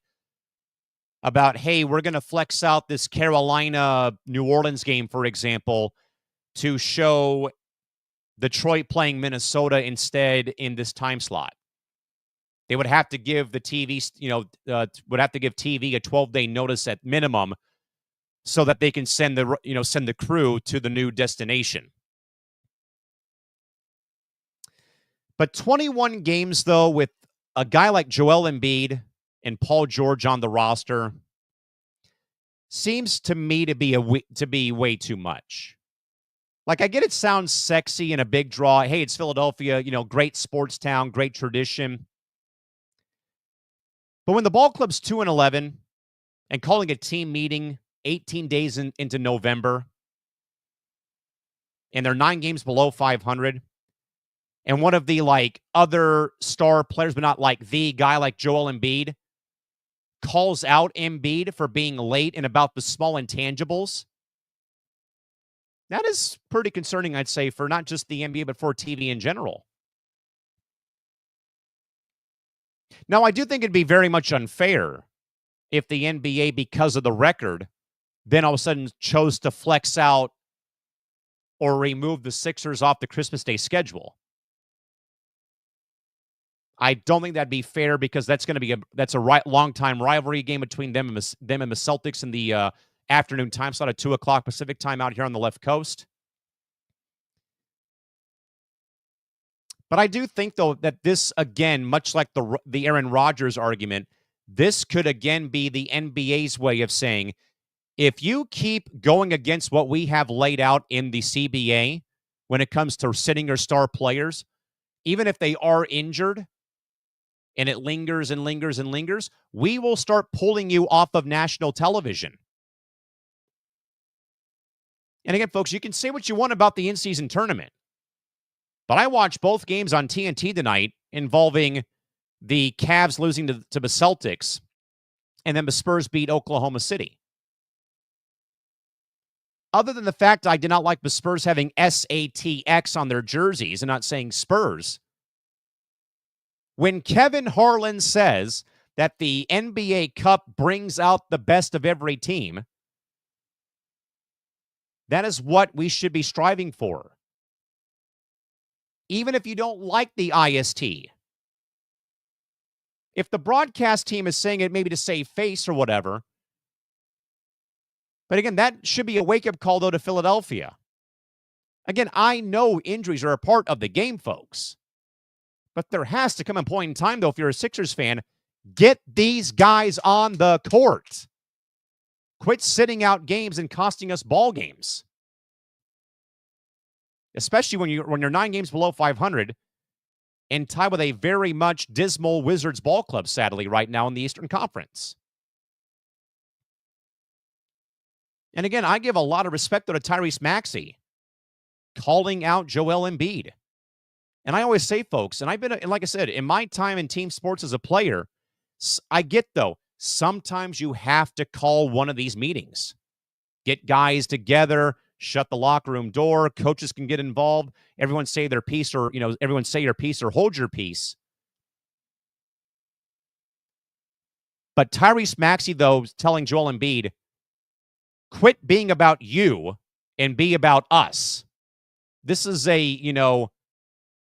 about, hey, we're going to flex out this Carolina-New Orleans game, for example, to show Detroit playing Minnesota instead in this time slot. They would have to give the TV, would have to give TV a 12-day notice at minimum so that they can send the crew to the new destination. But 21 games, though, with a guy like Joel Embiid and Paul George on the roster seems to me to be way too much. Like, I get it sounds sexy and a big draw. Hey, it's Philadelphia, great sports town, great tradition. But when the ball club's 2-11 and calling a team meeting 18 days into November, and they're 9 games below 500, and one of the other star players, but not the guy like Joel Embiid, calls out Embiid for being late and about the small intangibles, that is pretty concerning, I'd say, for not just the NBA, but for TV in general. Now, I do think it'd be very much unfair if the NBA, because of the record, then all of a sudden chose to flex out or remove the Sixers off the Christmas Day schedule. I don't think that'd be fair because that's going to be a long-time rivalry game between them and the Celtics in the afternoon time slot at 2 o'clock Pacific time out here on the left coast. But I do think, though, that this, again, much like the Aaron Rodgers argument, this could, again, be the NBA's way of saying, if you keep going against what we have laid out in the CBA when it comes to sitting your star players, even if they are injured and it lingers and lingers and lingers, we will start pulling you off of national television. And again, folks, you can say what you want about the in-season tournament, but I watched both games on TNT tonight involving the Cavs losing to the Celtics, and then the Spurs beat Oklahoma City. Other than the fact I did not like the Spurs having SATX on their jerseys and not saying Spurs, when Kevin Harlan says that the NBA Cup brings out the best of every team, that is what we should be striving for. Even if you don't like the IST. If the broadcast team is saying it maybe to save face or whatever, but again, that should be a wake-up call, though, to Philadelphia. Again, I know injuries are a part of the game, folks. But there has to come a point in time, though, if you're a Sixers fan, get these guys on the court. Quit sitting out games and costing us ball games. Especially when you're 9 games below 500 and tied with a very much dismal Wizards ball club, sadly, right now in the Eastern Conference. And again, I give a lot of respect to Tyrese Maxey calling out Joel Embiid. And I always say, folks, and like I said, in my time in team sports as a player, I get, though, sometimes you have to call one of these meetings. Get guys together, shut the locker room door, coaches can get involved, everyone say their piece, or, everyone say your piece or hold your peace. But Tyrese Maxey, though, is telling Joel Embiid, quit being about you and be about us. This is a,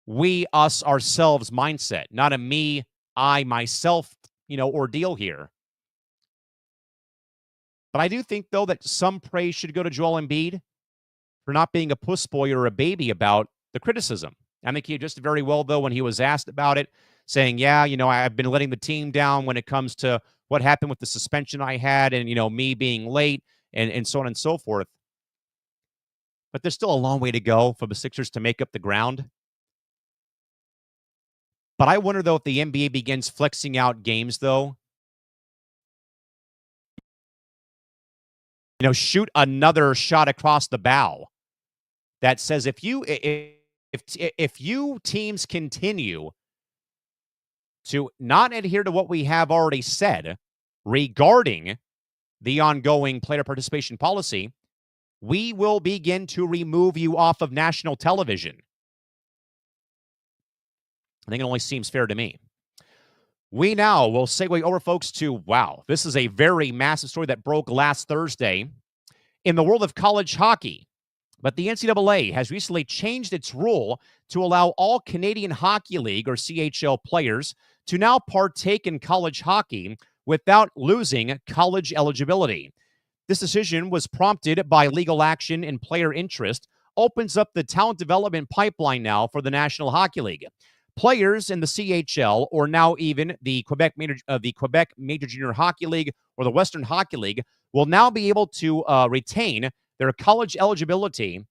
we, us, ourselves mindset, not a me, I, myself, ordeal here. But I do think, though, that some praise should go to Joel Embiid for not being a puss boy or a baby about the criticism. I think he adjusted very well, though, when he was asked about it, saying, yeah, I've been letting the team down when it comes to what happened with the suspension I had and, me being late and so on and so forth. But there's still a long way to go for the Sixers to make up the ground. But I wonder, though, if the NBA begins flexing out games, though, shoot another shot across the bow that says if you teams continue to not adhere to what we have already said regarding the ongoing player participation policy, we will begin to remove you off of national television. I think it only seems fair to me. We now will segue over, folks, to, wow, this is a very massive story that broke last Thursday in the world of college hockey. But the NCAA has recently changed its rule to allow all Canadian Hockey League, or CHL, players to now partake in college hockey without losing college eligibility. This decision was prompted by legal action and player interest, opens up the talent development pipeline now for the National Hockey League. Players in the CHL, or now even the Quebec Major Junior Hockey League or the Western Hockey League, will now be able to retain their college eligibility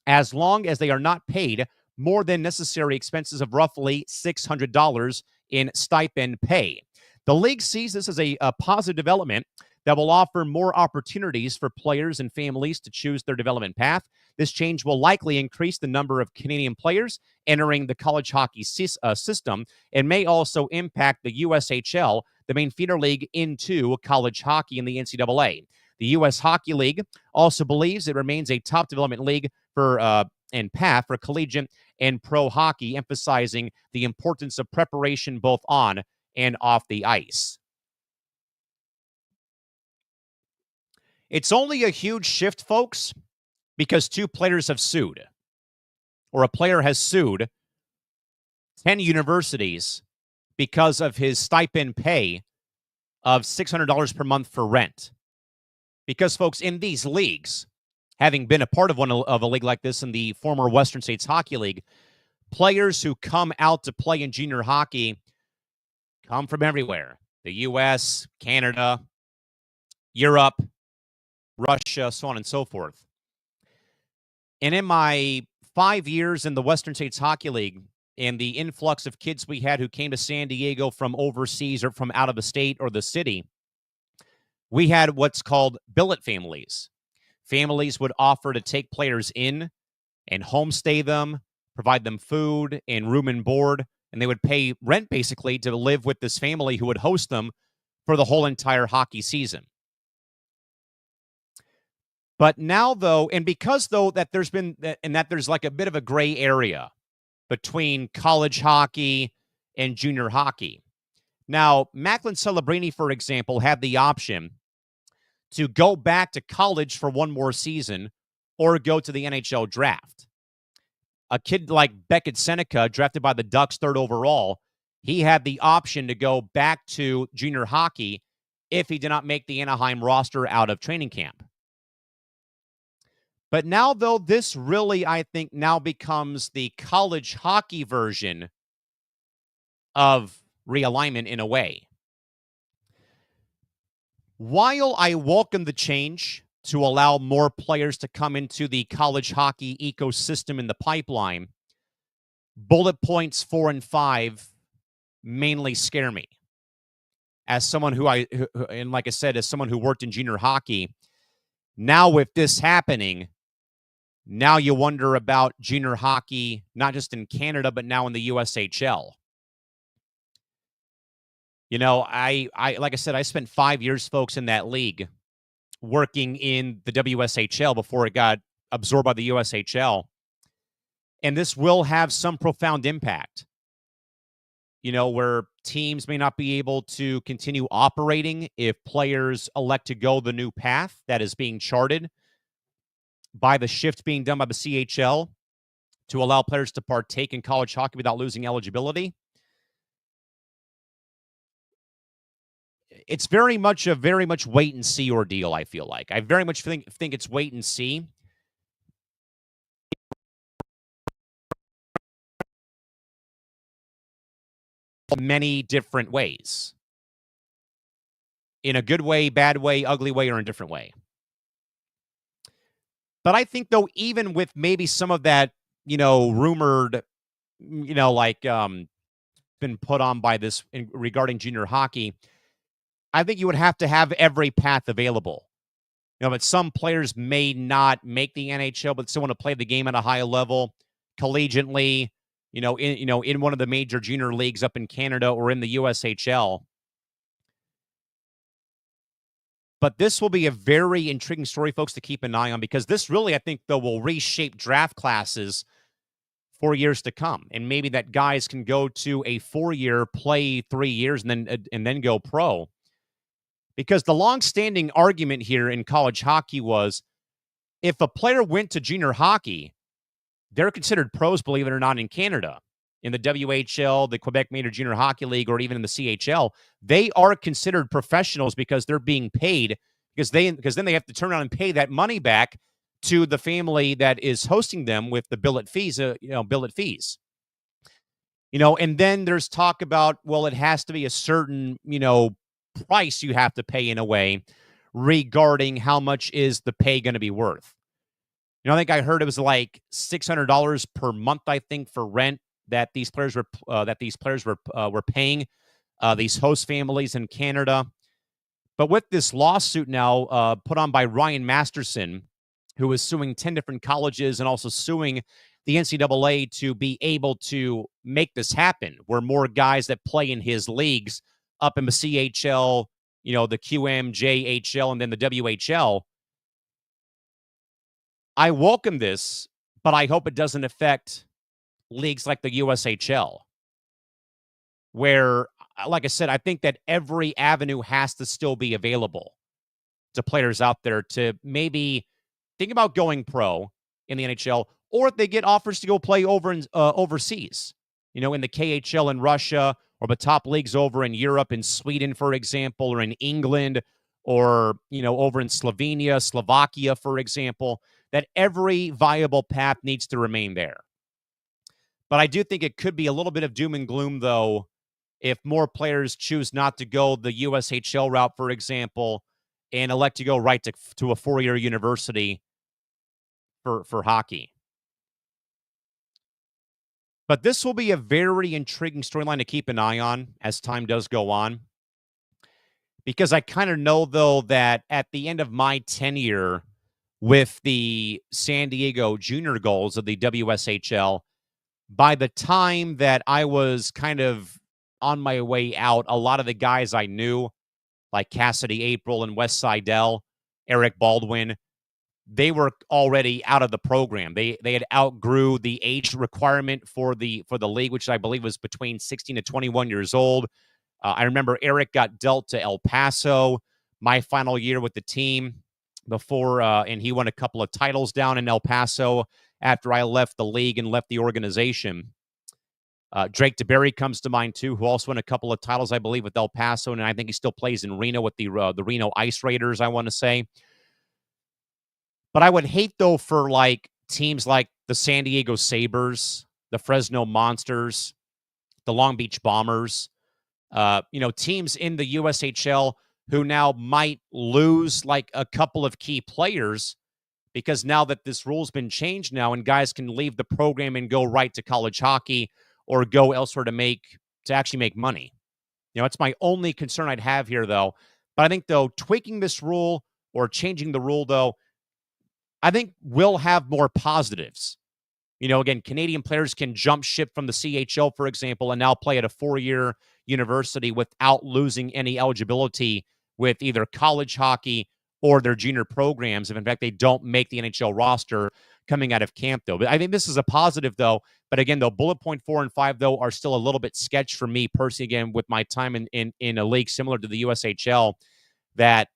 as long as they are not paid more than necessary expenses of roughly $600 in stipend pay. The league sees this as a positive development that will offer more opportunities for players and families to choose their development path. This change will likely increase the number of Canadian players entering the college hockey system and may also impact the USHL, the main feeder league into college hockey in the NCAA. The U.S. Hockey League also believes it remains a top development league for and path for collegiate and pro hockey, emphasizing the importance of preparation both on and off the ice. It's only a huge shift, folks, because two players have sued, or a player has sued 10 universities because of his stipend pay of $600 per month for rent. Because, folks, in these leagues, having been a part of a league like this in the former Western States Hockey League, players who come out to play in junior hockey come from everywhere. The U.S., Canada, Europe, Russia, so on and so forth. And in my 5 years in the Western States Hockey League and the influx of kids we had who came to San Diego from overseas or from out of the state or the city, we had what's called billet families. Families would offer to take players in and homestay them, provide them food and room and board, and they would pay rent basically to live with this family who would host them for the whole entire hockey season. But now, though, and because, though, that there's like a bit of a gray area between college hockey and junior hockey. Now, Macklin Celebrini, for example, had the option to go back to college for one more season or go to the NHL draft. A kid like Beckett Seneca, drafted by the Ducks 3rd overall, he had the option to go back to junior hockey if he did not make the Anaheim roster out of training camp. But now, though, this really, I think, now becomes the college hockey version of realignment in a way. While I welcome the change to allow more players to come into the college hockey ecosystem in the pipeline, bullet points 4 and 5 mainly scare me. As someone and like I said, as someone who worked in junior hockey, now with this happening, now you wonder about junior hockey, not just in Canada, but now in the USHL. I like I said, I spent 5 years, folks, in that league working in the WSHL before it got absorbed by the USHL. And this will have some profound impact. Where teams may not be able to continue operating if players elect to go the new path that is being charted by the shift being done by the CHL to allow players to partake in college hockey without losing eligibility. It's very much wait and see ordeal, I feel like. I very much think it's wait and see. Many different ways. In a good way, bad way, ugly way, or indifferent way. But I think, though, even with maybe some of that, rumored, been put on by this regarding junior hockey, I think you would have to have every path available. But some players may not make the NHL, but still want to play the game at a high level, collegiately, in one of the major junior leagues up in Canada or in the USHL. But this will be a very intriguing story, folks, to keep an eye on, because this really, I think, though, will reshape draft classes for years to come. And maybe that guys can go to a 4-year, play 3 years, and then go pro. Because the long-standing argument here in college hockey was, if a player went to junior hockey, they're considered pros, believe it or not, in Canada. In the WHL, the Quebec Major Junior Hockey League, or even in the CHL, they are considered professionals because they're being paid, because then they have to turn around and pay that money back to the family that is hosting them with the billet fees, and then there's talk about, well, it has to be a certain, price you have to pay in a way regarding how much is the pay going to be worth. I think I heard it was like $600 per month, I think, for rent that these players were paying these host families in Canada. But with this lawsuit now put on by Ryan Masterson, who is suing 10 different colleges and also suing the NCAA to be able to make this happen, where more guys that play in his leagues up in the CHL, the QMJHL, and then the WHL. I welcome this, but I hope it doesn't affect leagues like the USHL, where, like I said, I think that every avenue has to still be available to players out there to maybe think about going pro in the NHL, or if they get offers to go play overseas, in the KHL in Russia, or the top leagues over in Europe, in Sweden, for example, or in England, or, over in Slovenia, Slovakia, for example, that every viable path needs to remain there. But I do think it could be a little bit of doom and gloom, though, if more players choose not to go the USHL route, for example, and elect to go right to a 4-year university for hockey. But this will be a very intriguing storyline to keep an eye on as time does go on. Because I kind of know, though, that at the end of my tenure with the San Diego Junior Gulls of the WSHL, by the time that I was kind of on my way out, a lot of the guys I knew, like Cassidy April and Wes Seidel, Eric Baldwin, they were already out of the program. They had outgrew the age requirement for the league, which I believe was between 16 to 21 years old. I remember Eric got dealt to El Paso my final year with the team before, and he won a couple of titles down in El Paso after I left the league and left the organization. Drake DeBerry comes to mind, too, who also won a couple of titles, I believe, with El Paso, and I think he still plays in Reno with the Reno Ice Raiders, I want to say. But I would hate, though, for teams like the San Diego Sabres, the Fresno Monsters, the Long Beach Bombers, teams in the USHL who now might lose a couple of key players, because now that this rule's been changed now and guys can leave the program and go right to college hockey or go elsewhere to actually make money. It's my only concern I'd have here, though. But I think, though, tweaking this rule or changing the rule, though, I think we'll have more positives. Again, Canadian players can jump ship from the CHL, for example, and now play at a 4-year university without losing any eligibility with either college hockey or their junior programs. If, in fact, they don't make the NHL roster, coming out of camp, though. But I think this is a positive, though. But again, though, bullet point 4 and 5, though, are still a little bit sketch for me personally, again, with my time in a league similar to the USHL, that,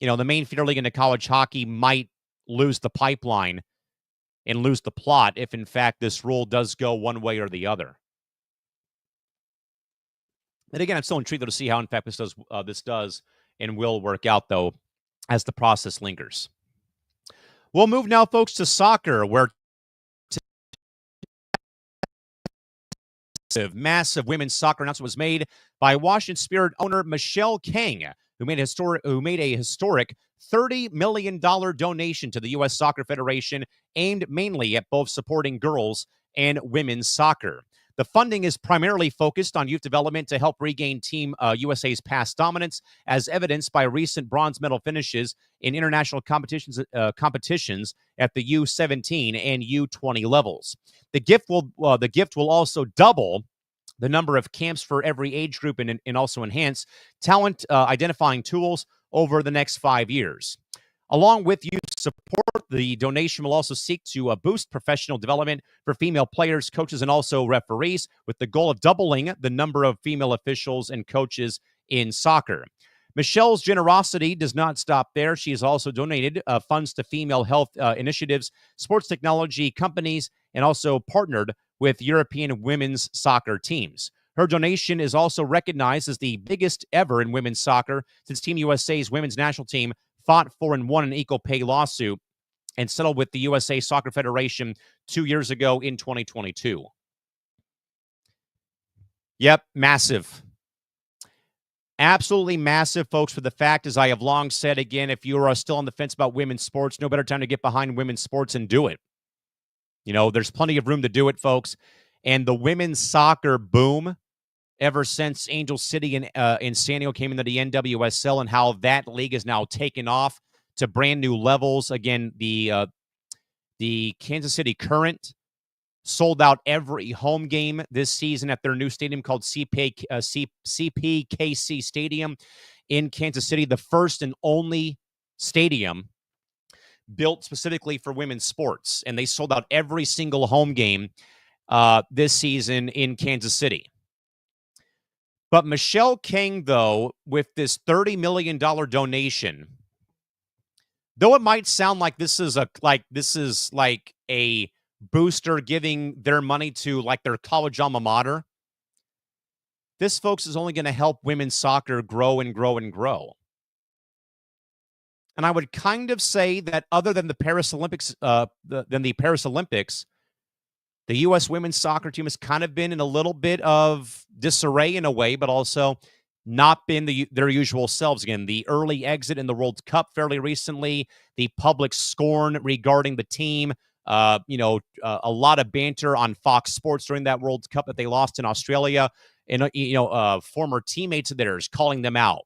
the main feeder league into college hockey might lose the pipeline and lose the plot if, in fact, this rule does go one way or the other. And again, I'm still intrigued, though, to see how, in fact, this does and will work out, though, as the process lingers. We'll move now, folks, to soccer, where massive women's soccer announcement was made by Washington Spirit owner Michelle King, who made a historic $30 million donation to the U.S. Soccer Federation, aimed mainly at both supporting girls and women's soccer. The funding is primarily focused on youth development to help regain Team USA's past dominance, as evidenced by recent bronze medal finishes in international competitions at the U17 and U20 levels. The gift will also double the number of camps for every age group and also enhance talent identifying tools over the next 5 years. Along with youth support, the donation will also seek to boost professional development for female players, coaches, and also referees, with the goal of doubling the number of female officials and coaches in soccer. Michelle's generosity does not stop there. She has also donated funds to female health initiatives, sports technology companies, and also partnered with European women's soccer teams. Her donation is also recognized as the biggest ever in women's soccer since Team USA's women's national team fought for and won an equal pay lawsuit and settled with the USA Soccer Federation 2 years ago in 2022. Yep, massive. Absolutely massive, folks, for the fact, as I have long said, again, if you are still on the fence about women's sports, no better time to get behind women's sports and do it. There's plenty of room to do it, folks. And the women's soccer boom, ever since Angel City and San Diego came into the NWSL, and how that league is now taken off to brand new levels. Again, the Kansas City Current sold out every home game this season at their new stadium called CPKC Stadium in Kansas City, the first and only stadium built specifically for women's sports. And they sold out every single home game this season in Kansas City. But Michelle King, though, with this $30 million donation, though it might sound like this is like a booster giving their money to like their college alma mater, this, folks, is only going to help women's soccer grow and grow and grow. And I would kind of say that other than the Paris Olympics, the U.S. women's soccer team has kind of been in a little bit of disarray in a way, but also not been their usual selves. Again, the early exit in the World Cup fairly recently, the public scorn regarding the team, a lot of banter on Fox Sports during that World Cup that they lost in Australia, and former teammates of theirs calling them out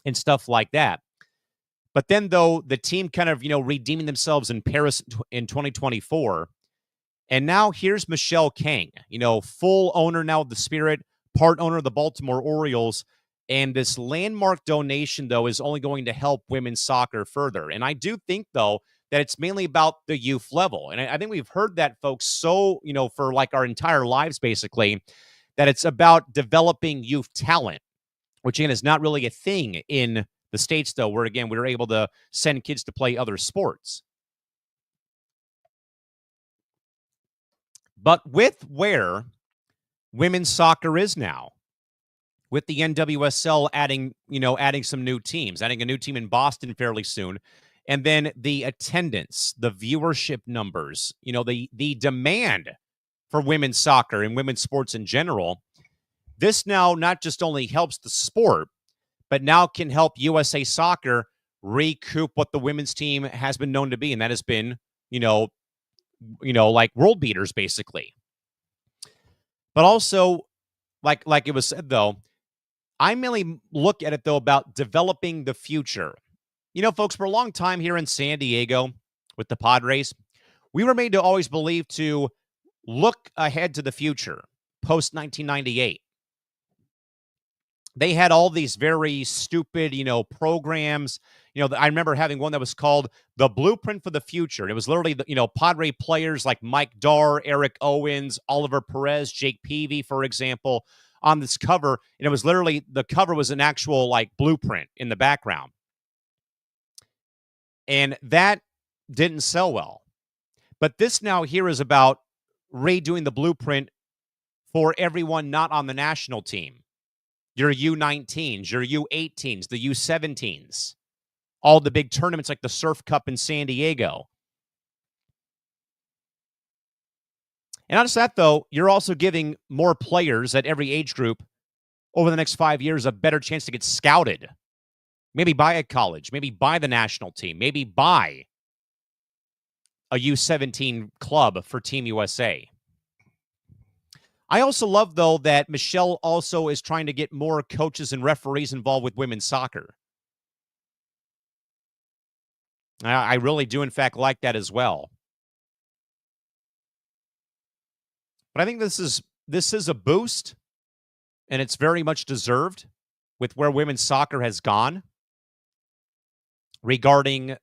and stuff like that. But then, though, the team kind of redeeming themselves in Paris in 2024. And now here's Michelle King, full owner now of the Spirit, part owner of the Baltimore Orioles. And this landmark donation, though, is only going to help women's soccer further. And I do think, though, that it's mainly about the youth level. And I think we've heard that, folks, for like our entire lives, basically, that it's about developing youth talent, which, again, is not really a thing in the States, though, where, again, we're able to send kids to play other sports. But with where women's soccer is now, with the NWSL adding some new teams, adding a new team in Boston fairly soon, and then the attendance, the viewership numbers, the demand for women's soccer and women's sports in general, this now not just only helps the sport, but now can help USA Soccer recoup what the women's team has been known to be, and that has been, like world beaters, basically. But also, like it was said, though, I mainly look at it, though, about developing the future. Folks, for a long time here in San Diego with the Padres, we were made to always believe to look ahead to the future, post-1998. They had all these very stupid, programs, I remember having one that was called The Blueprint for the Future. It was literally, Padre players like Mike Darr, Eric Owens, Oliver Perez, Jake Peavy, for example, on this cover. And it was literally, the cover was an actual like blueprint in the background. And that didn't sell well. But this now here is about redoing the blueprint for everyone not on the national team. Your U19s, your U18s, the U17s, all the big tournaments like the Surf Cup in San Diego. And not just that, though, you're also giving more players at every age group over the next 5 years a better chance to get scouted. Maybe by a college, maybe by the national team, maybe by a U17 club for Team USA. I also love, though, that Michelle also is trying to get more coaches and referees involved with women's soccer. I really do, in fact, like that as well. But I think this is a boost, and it's very much deserved with where women's soccer has gone regarding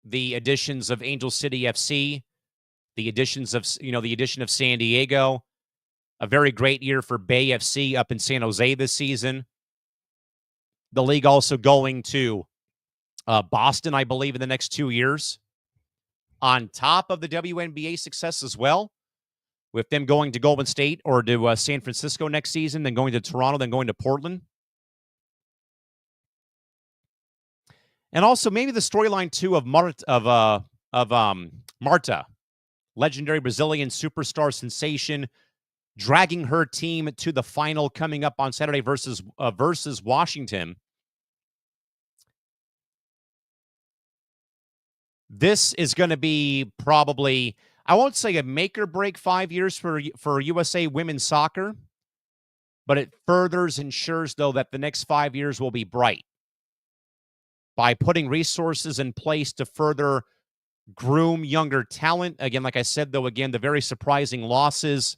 the additions of Angel City FC, the addition of San Diego. A very great year for Bay FC up in San Jose this season. The league also going to Boston, I believe, in the next 2 years. On top of the WNBA success as well, with them going to Golden State or to San Francisco next season, then going to Toronto, then going to Portland. And also maybe the storyline, too, of Marta, legendary Brazilian superstar sensation, dragging her team to the final coming up on Saturday versus Washington. This is going to be probably, I won't say a make or break 5 years for USA women's soccer, but it ensures, though, that the next 5 years will be bright by putting resources in place to further groom younger talent. Again, like I said, though, again, the very surprising losses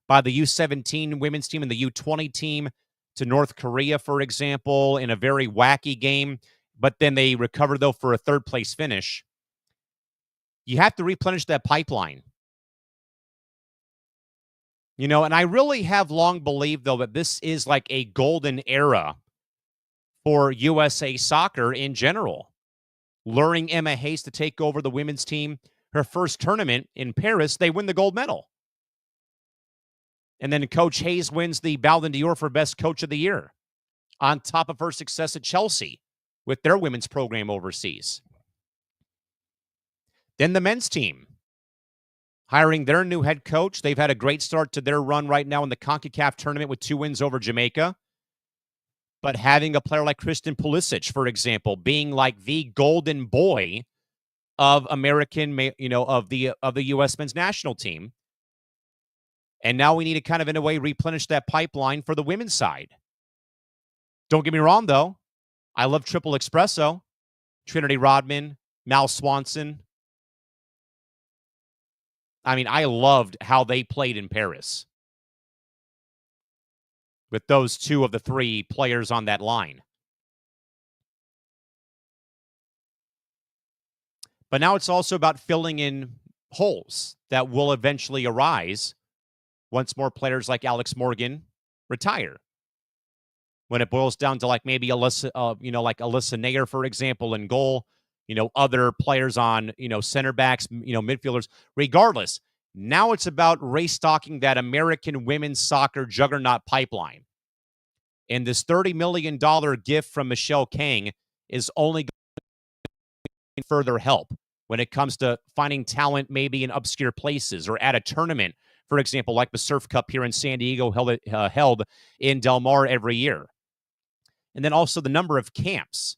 by the U17 women's team and the U20 team to North Korea, for example, in a very wacky game, but then they recovered, though, for a third-place finish. You have to replenish that pipeline. And I really have long believed, though, that this is like a golden era for USA soccer in general. Luring Emma Hayes to take over the women's team, her first tournament in Paris, they win the gold medal. And then Coach Hayes wins the Ballon d'Or for Best Coach of the Year, on top of her success at Chelsea with their women's program overseas. Then the men's team, hiring their new head coach. They've had a great start to their run right now in the CONCACAF tournament with 2 wins over Jamaica. But having a player like Kristen Pulisic, for example, being like the golden boy of American, of the U.S. men's national team. And now we need to kind of, in a way, replenish that pipeline for the women's side. Don't get me wrong, though. I love Triple Espresso, Trinity Rodman, Mal Swanson. I mean, I loved how they played in Paris with those 2 of the 3 players on that line. But now it's also about filling in holes that will eventually arise once more players like Alex Morgan retire. When it boils down to like maybe Alyssa Nair, for example, in goal, other players on, center backs, midfielders, regardless. Now it's about restocking that American women's soccer juggernaut pipeline. And this $30 million gift from Michelle Kang is only going to further help when it comes to finding talent maybe in obscure places or at a tournament, for example, like the Surf Cup here in San Diego held in Del Mar every year. And then also the number of camps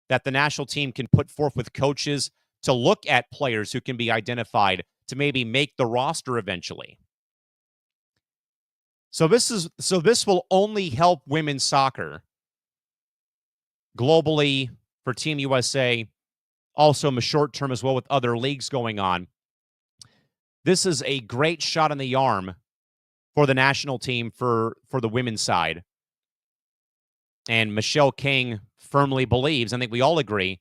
that the national team can put forth with coaches to look at players who can be identified to maybe make the roster eventually. So this will only help women's soccer globally for Team USA, also in the short term as well with other leagues going on. This is a great shot in the arm for the national team for the women's side. And Michelle Kang firmly believes, I think we all agree,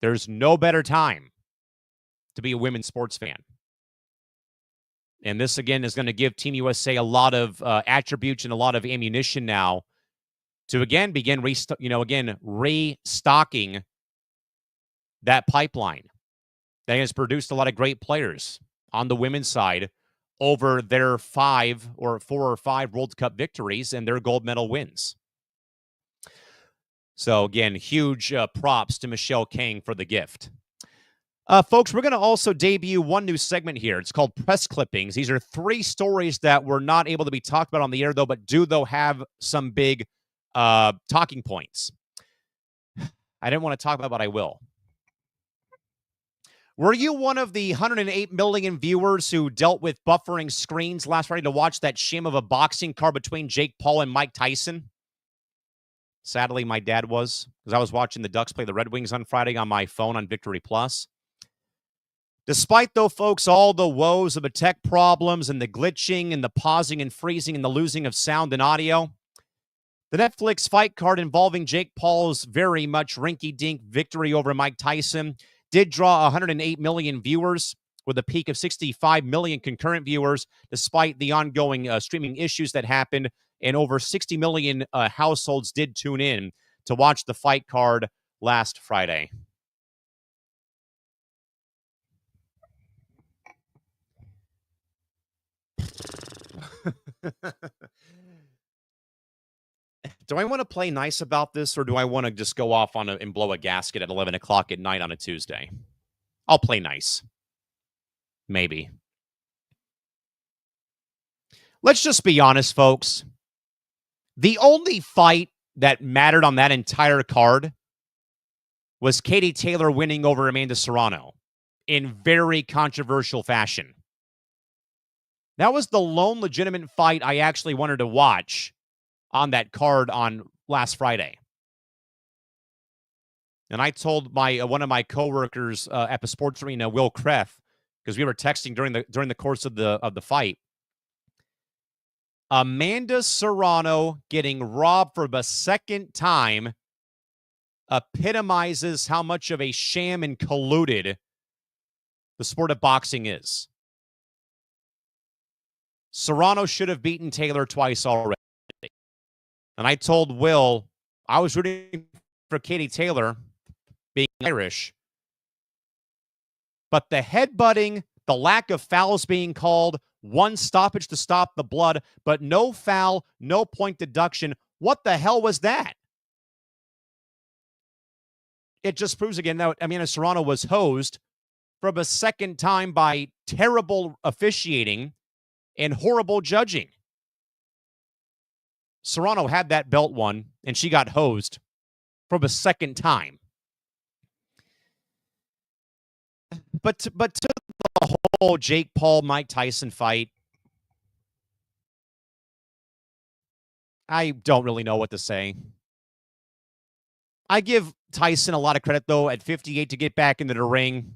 there's no better time to be a women's sports fan. And this, again, is going to give Team USA a lot of attributes and a lot of ammunition now to, again, begin restocking that pipeline that has produced a lot of great players on the women's side over their 4 or 5 World Cup victories and their gold medal wins. So, again, huge props to Michelle Kang for the gift. Folks, we're going to also debut one new segment here. It's called Press Clippings. These are 3 stories that were not able to be talked about on the air, though, but do, though, have some big talking points. I didn't want to talk about, but I will. Were you one of the 108 million viewers who dealt with buffering screens last Friday to watch that sham of a boxing card between Jake Paul and Mike Tyson? Sadly, my dad was, because I was watching the Ducks play the Red Wings on Friday on my phone on Victory Plus. Despite, though, folks, all the woes of the tech problems and the glitching and the pausing and freezing and the losing of sound and audio, the Netflix fight card involving Jake Paul's very much rinky-dink victory over Mike Tyson did draw 108 million viewers with a peak of 65 million concurrent viewers, despite the ongoing streaming issues that happened, and over 60 million households did tune in to watch the fight card last Friday. Do I want to play nice about this, or do I want to just go off and blow a gasket at 11 o'clock at night on a Tuesday? I'll play nice. Maybe. Let's just be honest, folks. The only fight that mattered on that entire card was Katie Taylor winning over Amanda Serrano in very controversial fashion. That was the lone legitimate fight I actually wanted to watch on that card on last Friday. And I told one of my coworkers at the sports arena, Will Kreff, because we were texting during the course of the fight. Amanda Serrano getting robbed for the second time epitomizes how much of a sham and colluded the sport of boxing is. Serrano should have beaten Taylor twice already. And I told Will I was rooting for Katie Taylor, being Irish. But the headbutting, the lack of fouls being called, one stoppage to stop the blood, but no foul, no point deduction. What the hell was that? It just proves again that Amanda Serrano was hosed for the second time by terrible officiating and horrible judging. Serrano had that belt won, and she got hosed for the second time. But to the whole Jake Paul, Mike Tyson fight, I don't really know what to say. I give Tyson a lot of credit, though, at 58 to get back into the ring.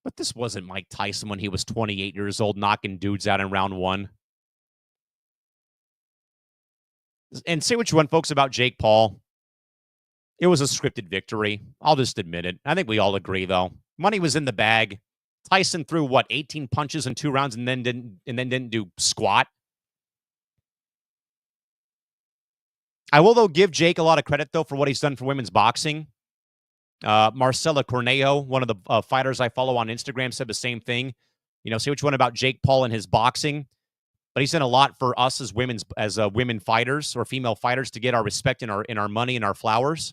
But this wasn't Mike Tyson when he was 28 years old, knocking dudes out in round 1. And say what you want, folks, about Jake Paul. It was a scripted victory. I'll just admit it. I think we all agree, though. Money was in the bag. Tyson threw, 18 punches in 2 rounds and then didn't do squat. I will, though, give Jake a lot of credit, though, for what he's done for women's boxing. Marcela Cornejo, one of the fighters I follow on Instagram, said the same thing. Say what you want about Jake Paul and his boxing, but he's done a lot for us as women fighters or female fighters to get our respect and our money and our flowers.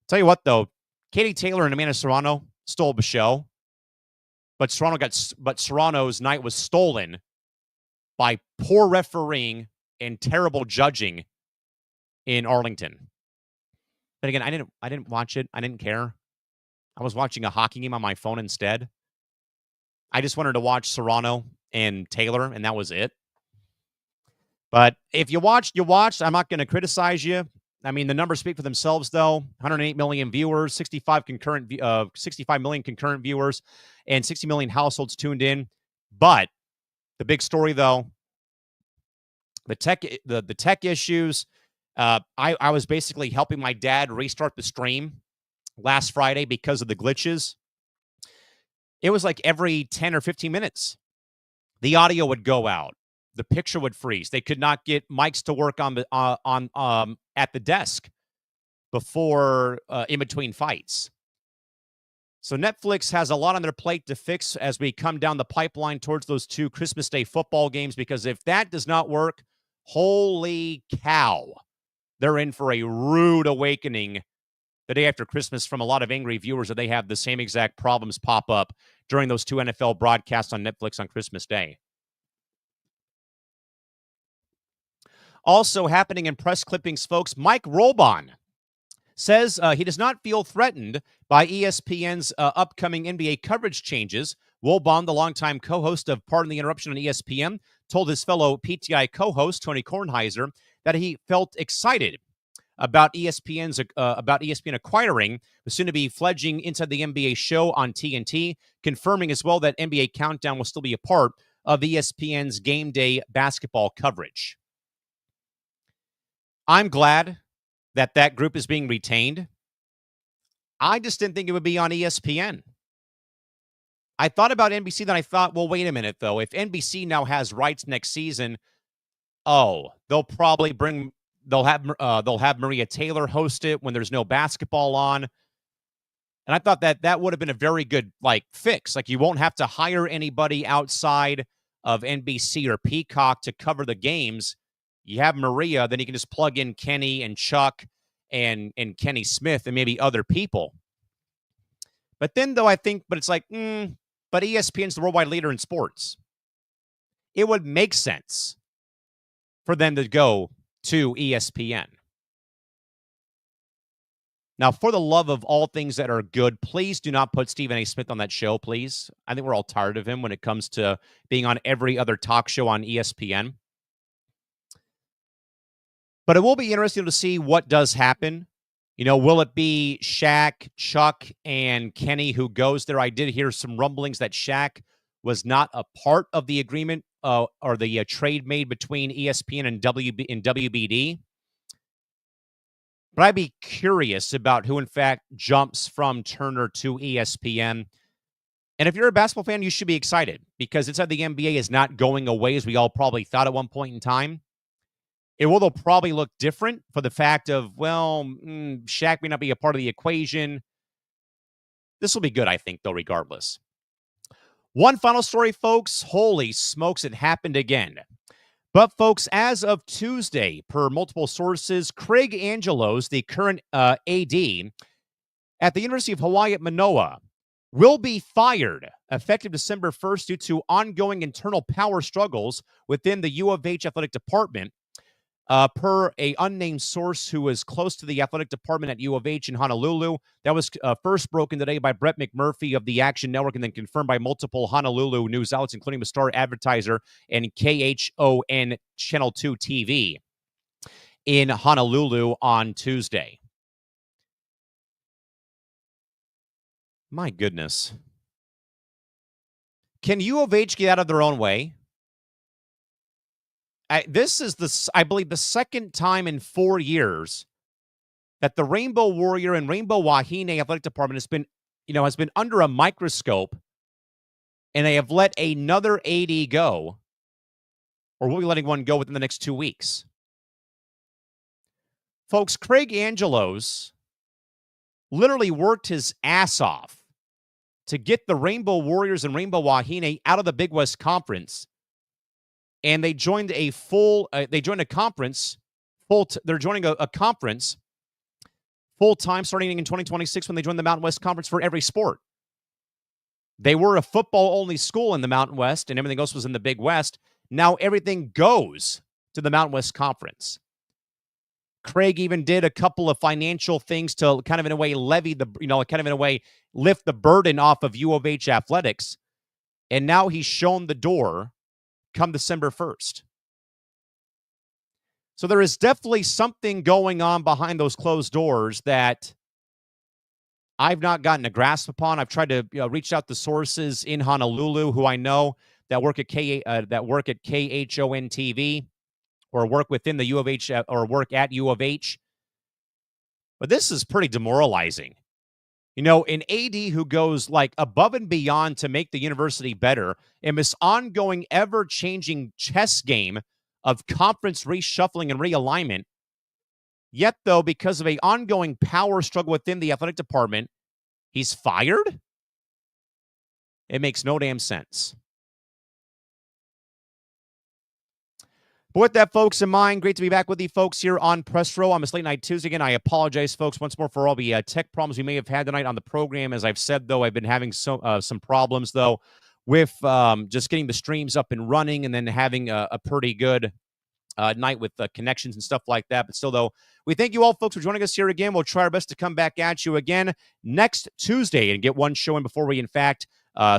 Tell you what, though, Katie Taylor and Amanda Serrano stole the show, but Serrano's night was stolen by poor refereeing and terrible judging in Arlington. But again, I didn't watch it. I didn't care. I was watching a hockey game on my phone instead. I just wanted to watch Serrano and Taylor, and that was it. But if you watched, you watched. I'm not going to criticize you. I mean, the numbers speak for themselves, though. 108 million viewers, 65 million concurrent viewers, and 60 million households tuned in. But the big story, though, the tech issues, I was basically helping my dad restart the stream last Friday because of the glitches. It was like every 10 or 15 minutes, the audio would go out. The picture would freeze. They could not get mics to work on the at the desk before in between fights. So Netflix has a lot on their plate to fix as we come down the pipeline towards those 2 Christmas Day football games, because if that does not work, holy cow, they're in for a rude awakening the day after Christmas from a lot of angry viewers that they have the same exact problems pop up during those 2 NFL broadcasts on Netflix on Christmas Day. Also happening in press clippings, folks, Mike Rolbon says he does not feel threatened by ESPN's upcoming NBA coverage changes. Rolbon, the longtime co-host of Pardon the Interruption on ESPN, told his fellow PTI co-host Tony Kornheiser that he felt excited about ESPN acquiring the soon-to-be fledgling Inside the NBA show on TNT, confirming as well that NBA Countdown will still be a part of ESPN's game day basketball coverage. I'm glad that group is being retained. I just didn't think it would be on ESPN. I thought about NBC, then I thought, well, wait a minute, though. If NBC now has rights next season, they'll have Maria Taylor host it when there's no basketball on. And I thought that would have been a very good fix. You won't have to hire anybody outside of NBC or Peacock to cover the games. You have Maria, then you can just plug in Kenny and Chuck and Kenny Smith and maybe other people. But then, though, it's like, but ESPN's the worldwide leader in sports. It would make sense for them to go to ESPN. Now, for the love of all things that are good, please do not put Stephen A. Smith on that show, please. I think we're all tired of him when it comes to being on every other talk show on ESPN. But it will be interesting to see what does happen. Will it be Shaq, Chuck, and Kenny who goes there? I did hear some rumblings that Shaq was not a part of the agreement or the trade made between ESPN and WBD. But I'd be curious about who, in fact, jumps from Turner to ESPN. And if you're a basketball fan, you should be excited because Inside the NBA is not going away as we all probably thought at one point in time. It will probably look different for the fact of, Shaq may not be a part of the equation. This will be good, I think, though, regardless. One final story, folks. Holy smokes, it happened again. But, folks, as of Tuesday, per multiple sources, Craig Angelos, the current AD at the University of Hawaii at Manoa, will be fired effective December 1st due to ongoing internal power struggles within the U of H athletic department. Per a unnamed source who was close to the athletic department at U of H in Honolulu. That was first broken today by Brett McMurphy of the Action Network and then confirmed by multiple Honolulu news outlets, including the Star Advertiser and KHON Channel 2 TV in Honolulu on Tuesday. My goodness. Can U of H get out of their own way? This is, I believe, the second time in 4 years that the Rainbow Warrior and Rainbow Wahine athletic department has been under a microscope, and they have let another AD go, or will be letting one go within the next 2 weeks. Folks, Craig Angelos literally worked his ass off to get the Rainbow Warriors and Rainbow Wahine out of the Big West Conference. And they joined a conference full time starting in 2026 when they joined the Mountain West Conference for every sport. They were a football only school in the Mountain West and everything else was in the Big West. Now everything goes to the Mountain West Conference. Craig even did a couple of financial things to kind of in a way lift the burden off of U of H athletics. And now he's shown the door come December 1st. So there is definitely something going on behind those closed doors that I've not gotten a grasp upon. I've tried to reach out to sources in Honolulu who I know that work at KHON TV or work within the U of H or work at U of H. But this is pretty demoralizing. You know, an AD who goes like above and beyond to make the university better in this ongoing, ever changing chess game of conference reshuffling and realignment. Yet, though, because of an ongoing power struggle within the athletic department, he's fired? It makes no damn sense. But with that, folks, in mind, great to be back with you folks here on Press Row on this late night Tuesday. Again, I apologize, folks, once more for all the tech problems we may have had tonight on the program. As I've said, though, I've been having some problems, though, with just getting the streams up and running and then having a pretty good night with connections and stuff like that. But still, though, we thank you all, folks, for joining us here again. We'll try our best to come back at you again next Tuesday and get one show in before we, in fact,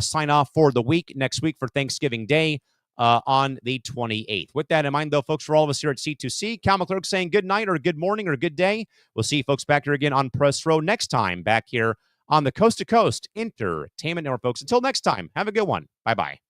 sign off for the week next week for Thanksgiving Day. On the 28th. With that in mind, though, folks, for all of us here at C2C, Callan McClurg saying good night or good morning or good day. We'll see you folks back here again on Press Row next time back here on the Coast to Coast Entertainment Network, folks. Until next time, have a good one. Bye-bye.